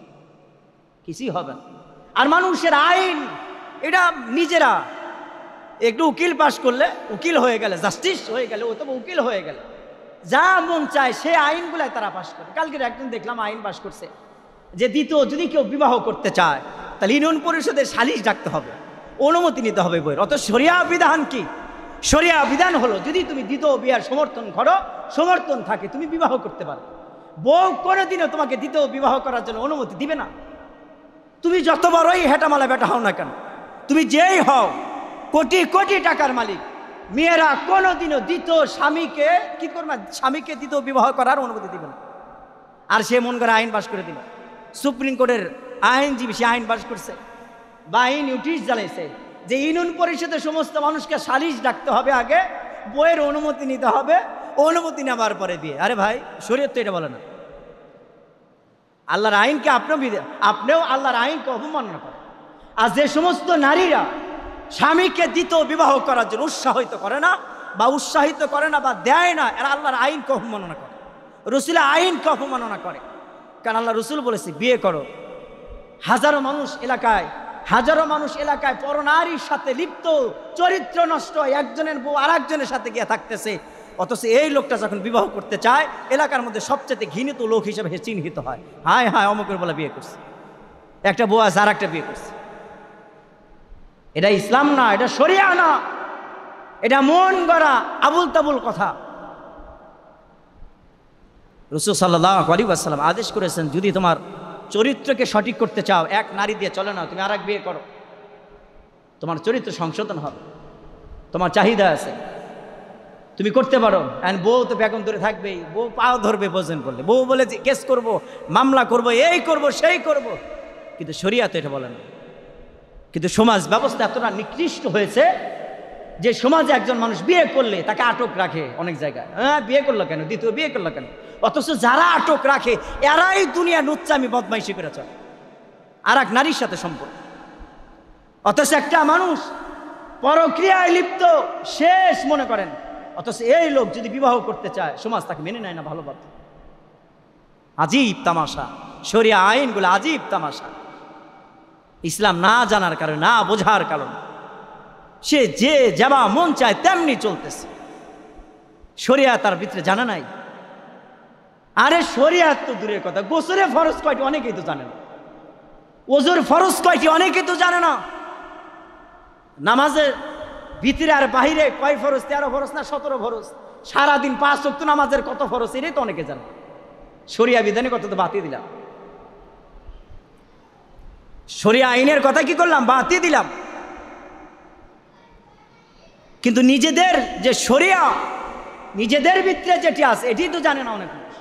কিছুই হবে না। আর মানুষের আইন এটা নিজেরা একটু উকিল পাশ করলে, উকিল হয়ে গেলে, জাস্টিস হয়ে গেলে, অথবা উকিল হয়ে গেলে যা মন চায় সে আইনগুলাই তারা পাশ করে। কালকে একজন দেখলাম আইন পাশ করছে যে দ্বিতীয় যদি কেউ বিবাহ করতে চায় তাহলে ইউনিয়ন পরিষদের সালিশ ডাকতে হবে, অনুমতি নিতে হবে বইয়ের। অত শরিয়া বিধান কি? শরিয়া বিধান হলো যদি তুমি দ্বিতীয় বিয়ার সমর্থন করো, সমর্থন থাকে, তুমি বিবাহ করতে পারো। বউ কোনোদিনও তোমাকে দ্বিতীয় বিবাহ করার জন্য অনুমতি দিবে না। তুমি যত বড়ই হেটামালা বেটা হও না কেন, তুমি যেই হও, কোটি কোটি টাকার মালিক, মেয়েরা কোনোদিনও দ্বিতীয় স্বামীকে কি করবে, স্বামীকে দ্বিতীয় বিবাহ করার অনুমতি দিবে না। আর সে মন করে আইন পাশ করে দিল, সুপ্রিম কোর্টের আইনজীবী সে আইন পাশ করছে বা আইন নোটিশ জ্বালাইছে যে ইউনিয়ন পরিষদের সমস্ত মানুষকে সালিশ ডাকতে হবে, আগে বইয়ের অনুমতি নিতে হবে, অনুমতি নেওয়ার পরে বিয়ে। আরে ভাই, শরীয়ত তো এটা বলে না। আল্লাহর আইনকে আপনিও আল্লাহর আইনকে অবমাননা করেন। আর যে সমস্ত নারীরা স্বামীকে দ্বিতীয় বিবাহ করার জন্য উৎসাহিত করে না বা দেয় না, এরা আল্লাহর আইনকে অবমাননা করে, রসুলের আইনকে অবমাননা করে। কারণ আল্লাহ রসুল বলেছে বিয়ে করো। হাজারো মানুষ এলাকায় পরনারীর সাথে লিপ্ত, চরিত্র নষ্ট, একজনের বউ আর একজনের সাথে গিয়ে থাকতেছে, অথচ এই লোকটা যখন বিবাহ করতে চায় এলাকার মধ্যে সবচেয়ে ঘৃণিত লোক হিসেবে চিহ্নিত হয়। হায় হায়, অমুকের বলে বিয়ে করছে, একটা বউ আছে আর একটা বিয়ে করছে। এটা ইসলাম না, এটা শরিয়া না, এটা মন গড়া আবুল তাবুল কথা। রাসূল সাল্লাল্লাহু আলাইহি ওয়াসাল্লাম আদেশ করেছেন, যদি তোমার চরিত্রকে সঠিক করতে চাও, এক নারী দিয়ে চলে না, তুমি আর এক বিয়ে করো, তোমার চরিত্র সংশোধন হবে। তোমার চাহিদা আছে, তুমি করতে পারো। এন্ড বউ তো বেগম ধরে থাকবেই, বউ পাও ধরবে বোঝেন করলে, বউ বলে যে কেস করব, মামলা করব, এই করব সেই করব, কিন্তু শরিয়াত এটা বলে না। কিন্তু সমাজ ব্যবস্থা এতটা নিকৃষ্ট হয়েছে, যে সমাজে একজন মানুষ বিয়ে করলে তাকে আটক রাখে অনেক জায়গায়, হ্যাঁ বিয়ে করলো কেন, দ্বিতীয় বিয়ে করলো কেন, অথচ যারা আটক রাখে এরাই দুনিয়া নুচ্চামি বদমাইশি করে চলে, আর এক নারীর সাথে সম্পর্ক। অথচ একটা মানুষ পরক্রিয়ায় লিপ্ত শেষ মনে করেন, অথচ এই লোক যদি বিবাহ করতে চায় সমাজ তাকে মেনে নেয় না ভালোভাবে। আজীব তামাশা, শরিয়া আইনগুলো আজীব তামাশা। ইসলাম না জানার কারণে, না বোঝার কারণে সে যে যেমন মন চায় তেমনি চলতেছে। শরিয়া তার ভিতরে জানা নাই। আরে শরিয়া তো দূরের কথা, গোসলে ফরজ কয়টি অনেকেই তো জানে না, ওজুর ফরজ কয়টি অনেকেই তো জানে না, নামাজের ভিতরে আর বাহিরে কয় ফরজ, 13 ফরজ না 17 ফরজ, সারাদিন 5 ওয়াক্ত নামাজের কত ফরজ এটাই তো অনেকে জানে। শরিয়া বিধানে কত তো বাতিয়ে দিলাম, শরিয়া আইনের কথা কি করলাম, বাতিয়ে দিলাম। কিন্তু নিজেদের যে শরিয়া, নিজেদের ভিতরে যেটি আছে এটি তো জানে না অনেক মানুষ।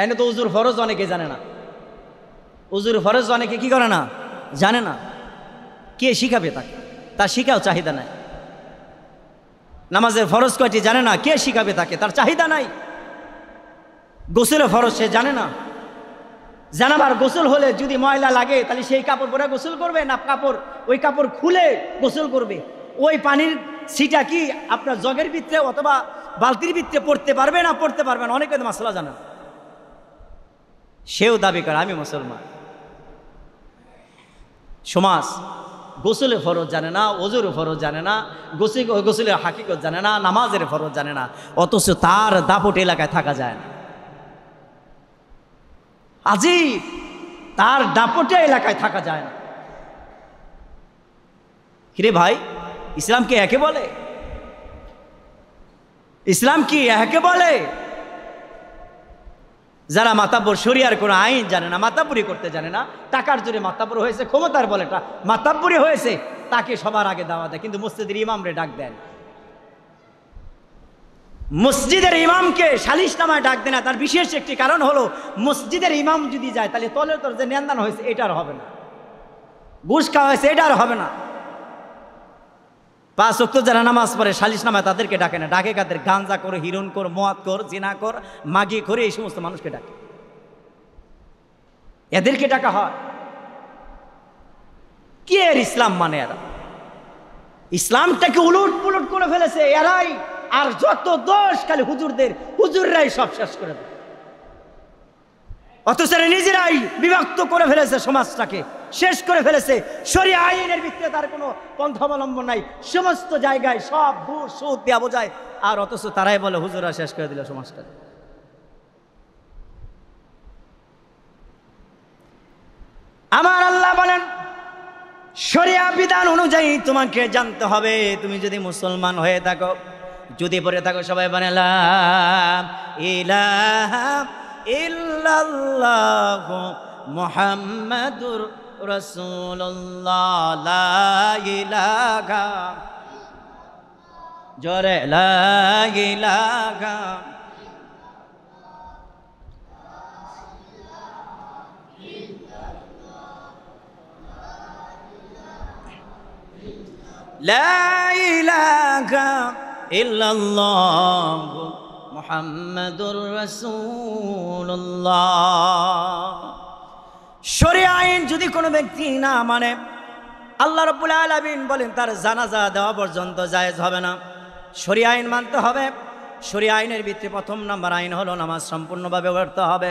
এনে তো উজুর ফরজ অনেকে জানে না, উজুর ফরজ অনেকে কি করে না, জানে না। কে শিখাবে তাকে? তার শিখাও চাহিদা নাই। নামাজের ফরজ কয়টি জানে না, কে শিখাবে তাকে? তার চাহিদা নাই। গোসলের ফরজ সে জানে না। জানাবার গোসল হলে যদি ময়লা লাগে তাহলে সেই কাপড় পরে গোসল করবে না কাপড় ওই কাপড় খুলে গোসল করবে? ওই পানির ছিটা কি আপনার জগের ভিতরে অথবা বালতির ভিতরে পড়তে পারবে না পড়তে পারবে না? অনেকে তো মাসলা জানে না, সেও দাবি করে আমি মুসলমান। সমাজ গোসলের ফরজ জানে না, ওজুর ফরজ জানে না, গোসলের হাকিকত জানে না, নামাজের ফরজ জানে না, অথচ তার দাপট এলাকায় থাকা যায় না। আজীব, তার দাপটে এলাকায় থাকা যায় না। কিরে ভাই, ইসলাম কি একে বলে? ইসলাম কি একে বলে? যারা মাতাব্বর, শরিয়ার কোনো আইন জানে না, মাতাব্বরি করতে জানে না, টাকার জোরে মাতাব্বর হয়েছে, ক্ষমতার বলে মাতাব্বরি হয়েছে, তাকে সবার আগে দাওয়া দেয়। কিন্তু মসজিদের ইমামরে ডাক দেন, মসজিদের ইমামকে সালিশনামায় ডাক দেয় না। তার বিশেষ একটি কারণ হলো, মসজিদের ইমাম যদি যায় তাহলে তলের তল যে নেন্দান হয়েছে এটার হবে না, ঘুষ খাওয়া হয়েছে এটার হবে না। 5 ওয়াক্ত যারা নামাজ পড়ে সালিশনামায় তাদেরকে ডাকে না, ডাকে কাদের? গাঞ্জা কর, হিরণ কর, মদ কর, জিনা কর, মাগি করে এই সমস্ত মানুষকে ডাকে, এদেরকে ডাকা হয়। কি এর ইসলাম মানে? এরা ইসলামটাকে উলট পুলট করে ফেলেছে এরাই। আর যত দোষ খালি হুজুরদের, হুজুররাই সব শেষ করে দেয়। অথচ নিজেরাই বিভক্ত করে ফেলেছে, সমাজটাকে শেষ করে ফেলেছে। শরিয়া আইনের ভিত্তিতে তার কোনো পন্থা অবলম্বন নাই, সমস্ত জায়গায় সব ঘুষ সুদ দেওয়া বোঝায়। আর অথচ তারাই বলে হুজুররা শেষ করে দিল সমাজটা। আমার আল্লাহ বলেন, শরিয়া বিধান অনুযায়ী তোমাকে জানতে হবে। তুমি যদি মুসলমান হয়ে থাকো, যদি পড়ে থাকো, সবাই বলে লা ইলাহা ইল্লাল্লাহু মুহাম্মাদুর রাসূলুল্লাহ, লা ইলাহা, জোরে লা ইলাহা, লা ইলাহা ইল্লাল্লাহু মুহাম্মাদুর রাসূলুল্লাহ। শরিয়া আইন যদি কোনো ব্যক্তি না মানে, আল্লাহ রাব্বুল আলামিন বলেন তার জানাজা দেওয়া পর্যন্ত জায়েজ হবে না। শরিয়া আইন মানতে হবে। শরিয়া আইনের ভিতরে 1 নম্বর আইন হলো নামাজ সম্পূর্ণভাবে পড়তে হবে।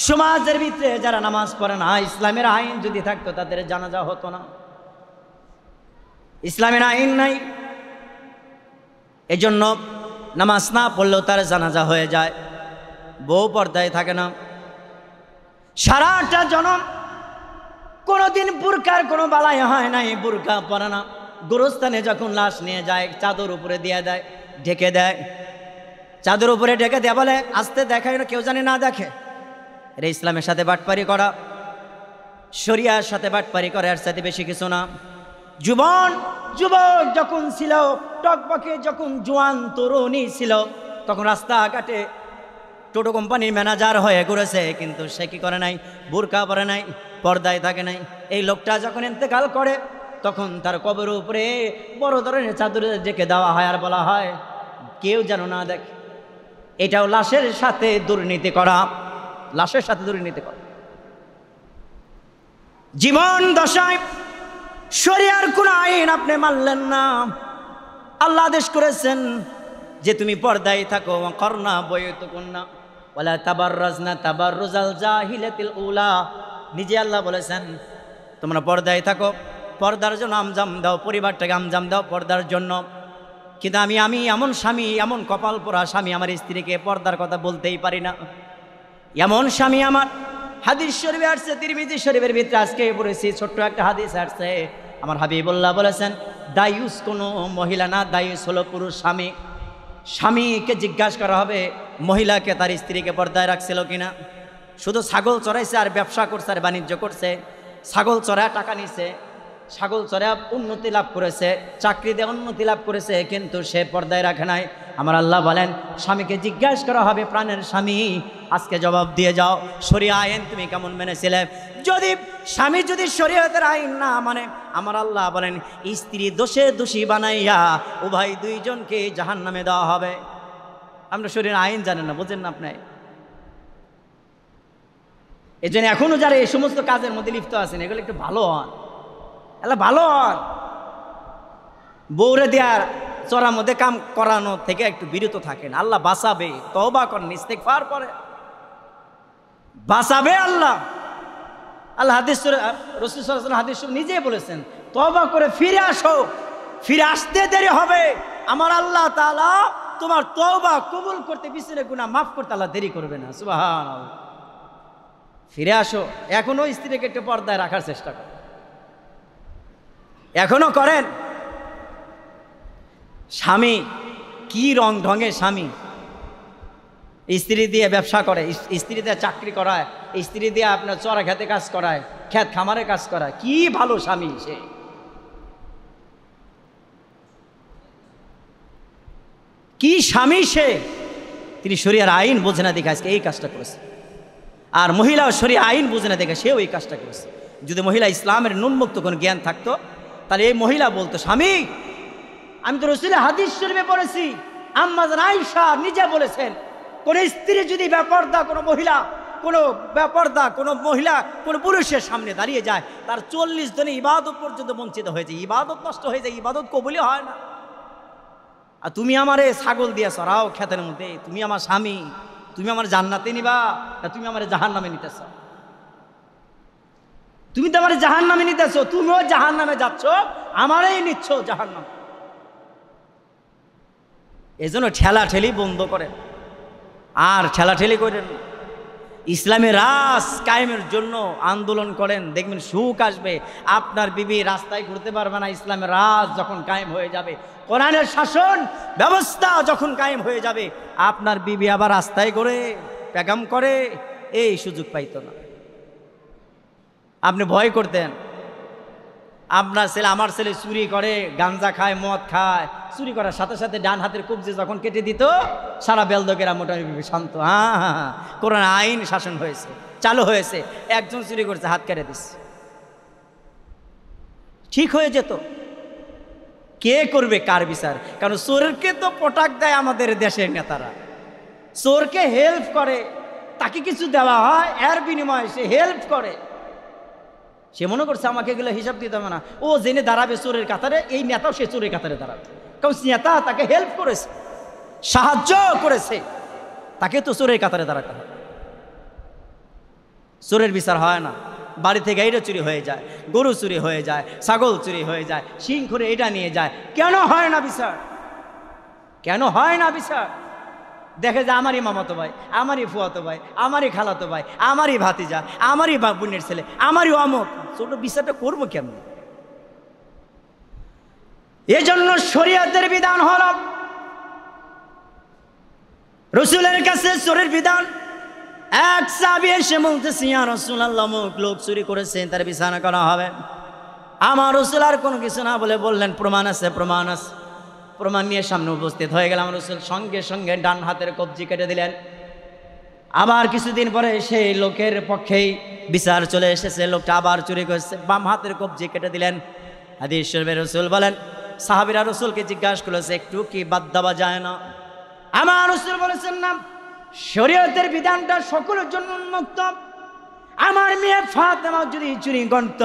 সমাজের ভিতরে যারা নামাজ পড়ে না, ইসলামের আইন যদি থাকতো তাদের জানাজা হতো না। ইসলামের আইন নাই, এজন্য নামাজ না পড়লেও তার জানাজা হয়ে যায়। বউ পর্দায় থাকে না, সারাটা জনম কোনোদিন বুরকার কোনো বালাই হয় নাই, বুরকা পরে না। গোরস্থানে যখন লাশ নিয়ে যায় চাদর উপরে দিয়ে দেয়, ঢেকে দেয়, চাদর উপরে ঢেকে দেয়, বলে আস্তে দেখায় না, কেউ জানে না দেখে। এটা ইসলামের সাথে বাটপারি করা, শরিয়ার সাথে বাটপারি করা, এর সাথে বেশি কিছু না। যুবক যখন ছিল, টকবকে যখন জোয়ান তরুণী ছিল, তখন রাস্তাঘাটে টোটো কোম্পানির ম্যানেজার হয়ে ঘুরেছে, কিন্তু সে কি করে নাই? বুরকা পরে নাই, পর্দায় থাকে নাই। এই লোকটা যখন ইন্তেকাল করে তখন তার কবরের উপরে বড় ধরনের চাদর ডেকে দেওয়া হয় আর বলা হয় কেউ যেন না দেখে। এটাও লাশের সাথে দুর্নীতি করা, লাশের সাথে দুর্নীতি করা। জীবন দশায় শরিয়ার কোন আইন আপনি মানলেন না। আল্লাহ আদেশ করেছেন যে তুমি পর্দায় থাকো, করনা বয়তুকুন্না ওয়ালা তাবাররাজনা তাবাররুজাল জাহিলাতিল উলা। নিজে আল্লাহ বলেছেন তোমরা পর্দায় থাকো, পর্দার জন্য আমজাম দাও, পরিবারটাকে আমজাম দাও পর্দার জন্য। কিন্তু আমি এমন স্বামী, এমন কপাল পোড়া স্বামী, আমার স্ত্রীকে পর্দার কথা বলতেই পারি না। এমন স্বামী আমার। হাদিস শরীফে আসছে, তিরমিজি শরীফের ভিতরে আজকে পড়েছি, ছোট্ট একটা হাদিস আসছে। আমার হাবিবুল্লাহ বলেছেন দায়ুস কোনো মহিলা না, দায়ুস হলো পুরুষ স্বামী। স্বামীকে জিজ্ঞাসা করা হবে মহিলাকে তার স্ত্রীকে পর্দায় রাখছিল কিনা। শুধু ছাগল চড়াইছে আর ব্যবসা করছে আর বাণিজ্য করছে, ছাগল চড়া টাকা নিছে, ছাগল চড়া উন্নতি লাভ করেছে, চাকরি দিয়ে উন্নতি লাভ করেছে, কিন্তু সে পর্দায় রাখে নাই। আমার আল্লাহ বলেন স্বামীকে জিজ্ঞাসা করা হবে, প্রাণের স্বামী আজকে জবাব দিয়ে যাও শরিয়া আইন তুমি কেমন মেনেছিলে। যদি স্বামী যদি শরীয়তের আইন না মানে, আমার আল্লাহ বলেন স্ত্রী দোষে দোষী বানাইয়া উভয় দুইজনকে জাহান্নামে দেওয়া হবে। আমরা শরীরের আইন জানেন না, বোঝেন না আপনি। এই জন্য এখনো যারা এই সমস্ত কাজের মধ্যে লিপ্ত আছেন এগুলো একটু ভালো হন, এগুলো ভালো হন। বউরে দেওয়ার চড়ার মধ্যে কাম করানো থেকে একটু বিরত থাকেন, আল্লাহ বাঁচাবে। তওবা করেন, ইস্তেগফার করে বাঁচাবে আল্লাহ। আল্লাহ হাদিস রাসূল সাল্লাল্লাহু আলাইহি ওয়াসাল্লাম হাদিস নিজেই বলেছেন তওবা করে ফিরে আসো, ফিরে আসতে দেরি হবে। আমার আল্লাহ তাআলা তোমার তওবা কবুল করতে, পিছনে গুনাহ মাফ করতে আল্লাহ দেরি করবে না। সুবহানাল্লাহ। ফিরে আসো। এখনো স্ত্রীকে একটু পর্দায় রাখার চেষ্টা করো, এখনো করেন। স্বামী কি রং ঢঙের স্বামী, স্ত্রী দিয়ে ব্যবসা করে, স্ত্রী দিয়ে চাকরি করায়, স্ত্রী দিয়ে আপনার চড়া খেতে কাজ করায়, খেত খামারে কাজ করায়। কি ভালো স্বামী সে, কি স্বামী সে। তিনি শরিয়ার আইন বোঝে না দেখে আজকে এই কাজটা করেছে। আর মহিলাও শরিয়া আইন বোঝে না দেখে সেও এই কাজটা করেছে। যদি মহিলা ইসলামের নুনমুক্ত কোনো জ্ঞান থাকতো তাহলে এই মহিলা বলতো স্বামী আমি তো রাসূলের হাদিস শরীফে পড়েছি, আম্মা জান আয়েশা নিজে বলেছেন কোন স্ত্রী যদি বেপরদা কোনো মহিলা, কোনো বেপরদা কোনো মহিলা কোনো পুরুষের সামনে দাঁড়িয়ে যায়, তার 40 দিনে ইবাদত পর্যন্ত বঞ্চিত হয়ে যায়, ইবাদত নষ্ট হয়ে যায়, ইবাদত কবুলই হয় না। আর তুমি আমারে ছাগল দিয়ে চড়াও খেতের মধ্যে, তুমি আমার স্বামী, তুমি আমার জান্নাতে নিবা না তুমি আমার জাহান্নামে নিতেছ? তুমি তো আমার জাহান্নামে নিতেছ, তুমিও জাহান্নামে যাচ্ছ, আমারই নিচ্ছ জাহান্নাম। এজন্য ঠেলাঠেলি বন্ধ করেন, আর ঠেলাঠেলি করেন। ইসলামী রাজ কায়েমের জন্য আন্দোলন করেন, দেখবেন সুখ আসবে। আপনার বিবি রাস্তায় ঘুরতে পারবে না। ইসলামের রাজ যখন কায়েম হয়ে যাবে, কোরআনের শাসন ব্যবস্থা যখন কায়েম হয়ে যাবে, আপনার বিবি আবার রাস্তায় ঘুরে পেগাম করে, এই সুযোগ পাইতো না। আপনি ভয় করতেন আপনার ছেলে, আমার ছেলে চুরি করে, গাঞ্জা খায়, মদ খায়, চুরি করার সাথে সাথে ডান হাতের কবজি যখন কেটে দিত, সারা বেলদকেরা মোটামুটি শান্ত। হ্যাঁ, কোরআন আইন শাসন হয়েছে, চালু হয়েছে। একজন চুরি করছে, হাত কেটে দিচ্ছে, ঠিক হয়ে যেত। কে করবে কার বিচার? কারণ চোরকে তো পটাক দেয় আমাদের দেশের নেতারা, চোরকে হেল্প করে, তাকে কিছু দেওয়া হয়, এর বিনিময়ে সে হেল্প করে। সে মনে করছে আমাকে এগুলো হিসাব দিতে হবে না, ও জেনে দাঁড়াবে চোরের কাতারে, এই নেতাও সে চোরের কাতারে দাঁড়াবে। কারণ নেতা তাকে হেল্প করেছে, সাহায্য করেছে, তাকে তো চোরের কাতারে দাঁড়াতে হবে। চোরের বিচার হয় না। বাড়ি থেকে এইটা চুরি হয়ে যায়, গরু চুরি হয়ে যায়, ছাগল চুরি হয়ে যায়, শিং করে এটা নিয়ে যায়। কেন হয় না বিচার? কেন হয় না বিচার? দেখে যে আমারই মামাতো ভাই, আমারই ফুয়াতো ভাই, আমারই খালাতো ভাই, আমারই ভাতিজা, আমারই বোনের ছেলে, আমারই অমুক, ছোট বিচারটা করবো কেমন? এজন্য শরীয়তের বিধান হল, রাসূলের কাছে চোরের বিধান। এক সাহাবী এসে বলতেছে ইয়া রাসূলুল্লাহ, অমুক লোক চুরি করেছে, তার বিচার করা হবে। আমার রাসূল আর কোনো কিছু না বলে বললেন প্রমাণ আছে, প্রমাণ আছে। প্রমাণ নিয়ে সামনে উপস্থিত হয়ে গেলাম। রাসূল সঙ্গে সঙ্গে ডান হাতের কবজি কেটে দিলেন। আবার কিছুদিন পরে সেই লোকের পক্ষেই বিচার চলে এসেছে, লোকটা আবার চুরি করেছে, বাম হাতের কবজি কেটে দিলেন। হাদিস শরীফে রাসূল বলেন, সাহাবীরা রাসূলকে জিজ্ঞাসা করেছে একটু কি বাদ দেওয়া যায় না? আমার রাসূল বলেছেন না, শরীয়তের বিধানটা সকলের জন্য উন্মুক্ত। আমার মেয়ে ফাতেমা যদি চুরি করত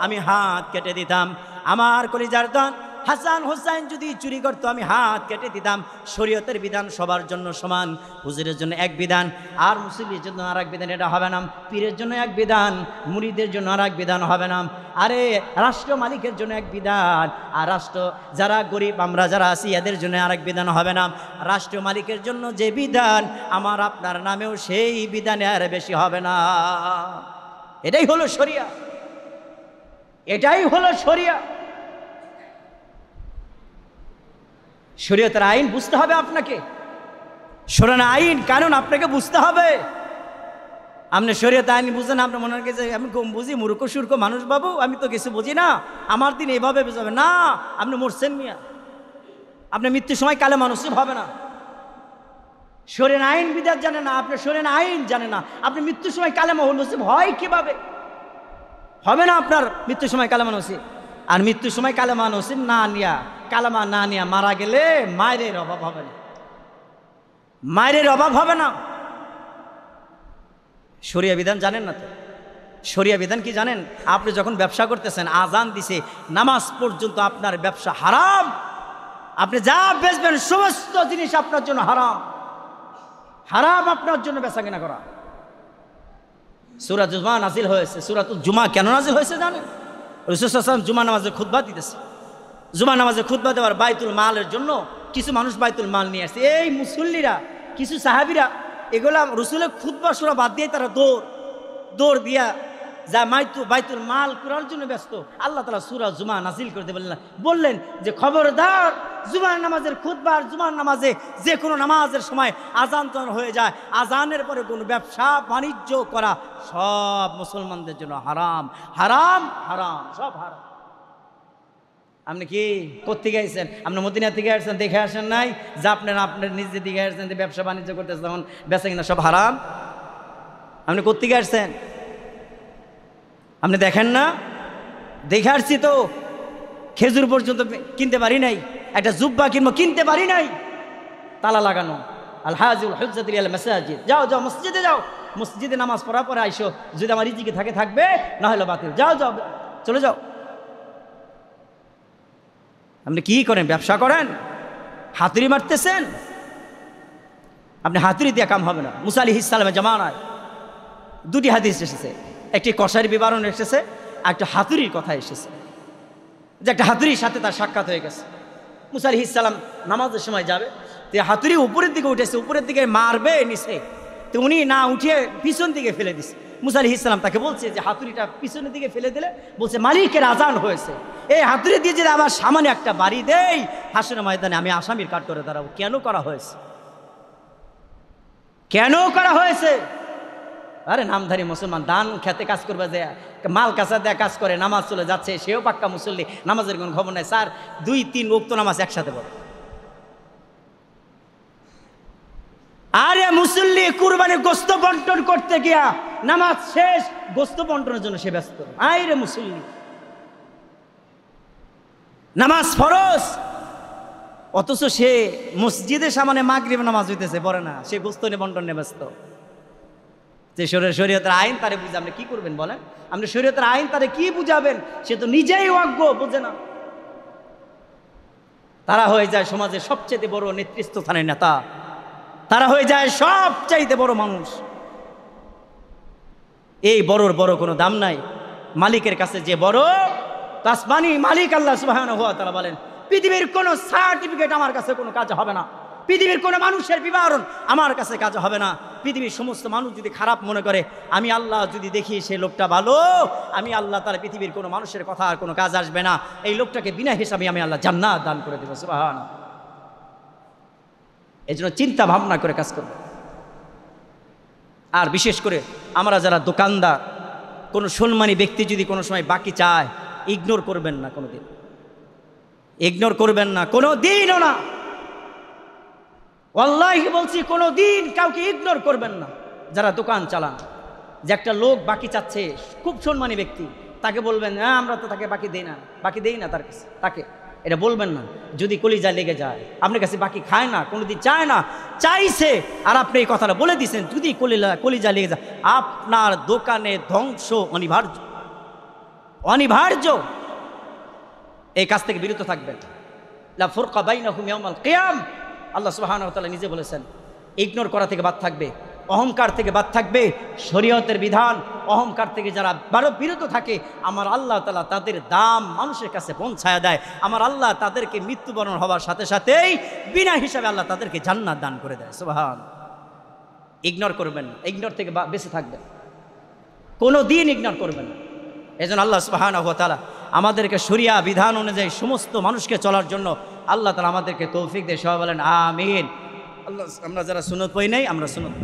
আমি হাত কেটে দিতাম, আমার কলিজার ধন হাসান হোসেন যদি চুরি করতো আমি হাত কেটে দিতাম। শরীয়তের বিধান সবার জন্য সমান। হুজুরের জন্য এক বিধান আর মুসল্লির জন্য আর এক বিধান, এটা হবে না। পীরের জন্য এক বিধান, মুরিদের জন্য আর এক বিধান হবে না। আরে রাষ্ট্র মালিকের জন্য এক বিধান, আর রাষ্ট্র যারা গরিব আমরা যারা আছি এদের জন্য আর এক বিধান হবে না। রাষ্ট্র মালিকের জন্য যে বিধান আমার আপনার নামেও সেই বিধানে আর বেশি হবে না। এটাই হলো শরিয়া, এটাই হলো শরিয়া। শরীয়তের আইন বুঝতে হবে আপনাকে, শরীয়তের আইন কারণ আপনাকে বুঝতে হবে। আপনি শরীয়তের আইন বুঝেন, আপনার মনে হয় যে আমি কম বুঝি, মূর্খ সূর্খ মানুষ বাবু, আমি তো কিছু বুঝি না, আমার দিন এইভাবে বুঝাবে না। আপনি মরছেন মিয়া, আপনি মৃত্যুর সময় কালে মানুষই হবে না। শরীয়তের আইন বিধান জানে না, আপনি শরীয়তের আইন জানে না, আপনি মৃত্যুর সময় কালে নসিব হয় কিভাবে? হবে না আপনার মৃত্যুর সময় কালেমা নসিব। আর মৃত্যুর সময় কালেমা নসিব না নিয়া, কালেমা না নিয়া মারা গেলে মায়ের অভাব হবে না, মায়ের অভাব হবে না। শরিয়া বিধান জানেন না তো? শরিয়া বিধান কি জানেন? আপনি যখন ব্যবসা করতেছেন, আজান দিছে, নামাজ পর্যন্ত আপনার ব্যবসা হারাম। আপনি যা বেচবেন সমস্ত জিনিস আপনার জন্য হারাম, হারাম আপনার জন্য বেচা কেনা করা। সূরা জুমা নাজিল হয়েছে। সূরাতুল জুমা কেন নাজিল হয়েছে জানেন? রাসূল সাল্লাল্লাহু আলাইহি ওয়াসাল্লাম জুমা নামাজে খুতবা দিতেছে। জুমা নামাজে খুতবা দেওয়ার বাইতুল মালের জন্য কিছু মানুষ বাইতুল মাল নিয়ে আসছে। এই মুসল্লিরা, কিছু সাহাবীরা এগুলা রাসূলের খুতবা শোনা বাদ দিয়ে তারা দৌড় দিয়া যা বাইতুল মাল করার জন্য ব্যস্ত। আল্লাহ তাআলা সূরা জুমা নাজিল করতে বললেন যে খবরদার, জুমার নামাজের খুতবা, জুমার নামাজে যে কোনো নামাজের সময় আজান তো হয়ে যায়, আজানের পরে কোনো ব্যবসা বাণিজ্য করা সব মুসলমানদের জন্য হারাম, হারাম, হারাম, সব হারাম। আপনি কি কোত্থেকে আসছেন? আপনি মদিনা থেকে আসছেন, দেখে আসেন নাই যে আপনার নিজে দিকে আসছেন যে ব্যবসা বাণিজ্য করতেছে, তখন বেচা কিনা সব হারাম? আপনি কোত্থেকে আসছেন? আপনি দেখেন না? দেখে আসছি তো, খেজুর পর্যন্ত কিনতে পারি নাই, একটা জুব্বা কিনবো কিনতে পারি নাই, তালা লাগানো। আল হাজিউল হুজ্জাতুল আল মাসাজিদ, যাও যাও মসজিদে যাও, মসজিদে নামাজ পড়া পরে আইসো, যদি আমার রিজিকে থাকে থাকবে, না হলে বাতিল, যাও যাও চলে যাও। আপনি কি করেন? ব্যবসা করেন, হাতুড়ি মারতেছেন। আপনি হাতুড়ি দিয়ে কাম হবে না। মুসা আলাইহিস সালামের জামানায় দুটি হাদিস এসেছে, একটি কষাইয়ের বিবরণ এসেছে, আর একটা হাতুড়ির কথা এসেছে, যে একটা হাতুড়ির সাথে তার সাক্ষাৎ হয়ে গেছে। মুসা আলাইহিস সালাম নামাজের সময় যাবে, তো হাতুড়ি উপরের দিকে উঠেছে, উপরের দিকে মারবে নিচে, তো উনি না উঠিয়ে পিছন দিকে ফেলে দিছে। মুসা আলাইহিস সালাম তাকে বলছে যে হাতুড়িটা পিছনের দিকে ফেলে দিলে, বলছে মালিকের আজান হয়েছে, এই হাতুড়ি দিয়ে যদি আবার সামনে একটা বাড়ি দেই, হাসরের ময়দানে আমি আসামির কাঠ করে দাঁড়াবো। কেন করা হয়েছে? কেন করা হয়েছে? আরে নামধারী মুসলমান দান খেতে কাজ করবে, যে মাল কাঁচা দেয়া কাজ করে, নামাজ চলে যাচ্ছে, সেও পাক্কা মুসল্লি, নামাজের কোনো খবর নাই, স্যার 2-3 ওয়াক্ত নামাজ একসাথে পড়ে। আরে মুসল্লি কুরবানি গোস্ত বন্টন করতে গিয়া নামাজ শেষ, গোস্ত বন্টনের জন্য সে ব্যস্ত। আরে মুসল্লি, নামাজ ফরজ, অথচ সে মসজিদের সামনে মাগরিব নামাজ হইতেছে, পড়ে না, সে গোস্ত নিয়ে বন্টন নিয়ে ব্যস্ত। যে শরীয়তের আইন তারে বুঝে আপনি কি করবেন বলেন? আপনি শরীয়তের আইন তারে কি বুঝাবেন? সে তো নিজেই অজ্ঞ, বোঝে না। তারা হয়ে যায় সমাজের সবচেয়ে বড় নেতৃস্থানীয় নেতা, তারা হয়ে যায় সবচাইতে বড় মানুষ। এই বড়র বড় কোনো দাম নাই। মালিকের কাছে যে বড়, আসমানি মালিক আল্লাহ সুবহানাহু ওয়া তাআলা বলেন, পৃথিবীর কোনো সার্টিফিকেট আমার কাছে কোনো কাজ হবে না, পৃথিবীর কোনো মানুষের বিবরণ আমার কাছে কাজ হবে না। পৃথিবীর সমস্ত মানুষ যদি খারাপ মনে করে, আমি আল্লাহ যদি দেখি সে লোকটা ভালো, আমি আল্লাহ তাআলা পৃথিবীর কোনো মানুষের কথা আর কোনো কাজ আসবে না, এই লোকটাকে বিনা হিসাবে আমি আল্লাহ জান্নাত দান করে দেব। সুবহানাল্লাহ। এই জন্য চিন্তা ভাবনা করে কাজ করব। আর বিশেষ করে আমরা যারা দোকানদার, কোনো সম্মানী ব্যক্তি যদি কোনো সময় বাকি চায়, ইগনোর করবেন না, কোনোদিন ইগনোর করবেন না, কোনো দিনও না। ওয়াল্লাহি বলছি, কোনো দিন কাউকে ইগনোর করবেন না। যারা দোকান চালান, যে একটা লোক বাকি চাচ্ছে, খুব সম্মানী ব্যক্তি, তাকে বলবেন হ্যাঁ আমরা তো তাকে বাকি দেই না তার কাছে, তাকে এটা বলবেন না। যদি কলিজা লেগে যায়, আপনার কাছে বাকি খায় না, কোনোদিন চায় না, চাইছে, আর আপনি এই কথাটা বলে দিয়েছেন, যদি কলিজা লেগে যায়, আপনার দোকানে ধ্বংস অনিবার্য, অনিবার্য। এই কাজ থেকে বিরত থাকবেন। লা ফুরকা বাইনাহুম ইয়াউমাল কিয়াম, আল্লাহ সুবহানাহু ওয়া তাআলা নিজে বলেছেন। ইগনোর করা থেকে বাদ থাকবে, অহংকার থেকে বাদ থাকবে, শরীয়তের বিধান অহংকার থেকে যারা বিরত থাকে, আমার আল্লাহ তাআলা তাদের দাম মানুষের কাছে পৌঁছায় দেয়। আমার আল্লাহ তাদেরকে মৃত্যুবরণ হওয়ার সাথে সাথেই বিনা হিসাবে আল্লাহ তাদেরকে জান্নাত দান করে দেয়। সুবহান। ইগনোর করবেন না, ইগনোর থেকে বেঁচে থাকবেন, কোনো দিন ইগনোর করবেন না। এই জন্য আল্লাহ সুবহানাহু ওয়া তাআলা আমাদেরকে শরিয়া বিধান অনুযায়ী সমস্ত মানুষকে চলার জন্য আল্লাহ তাআলা আমাদেরকে তৌফিক দেয়। সবাই বলেন আমিন। আল্লাহ, আমরা যারা সুন্নত পড়ি নাই আমরা সুন্নত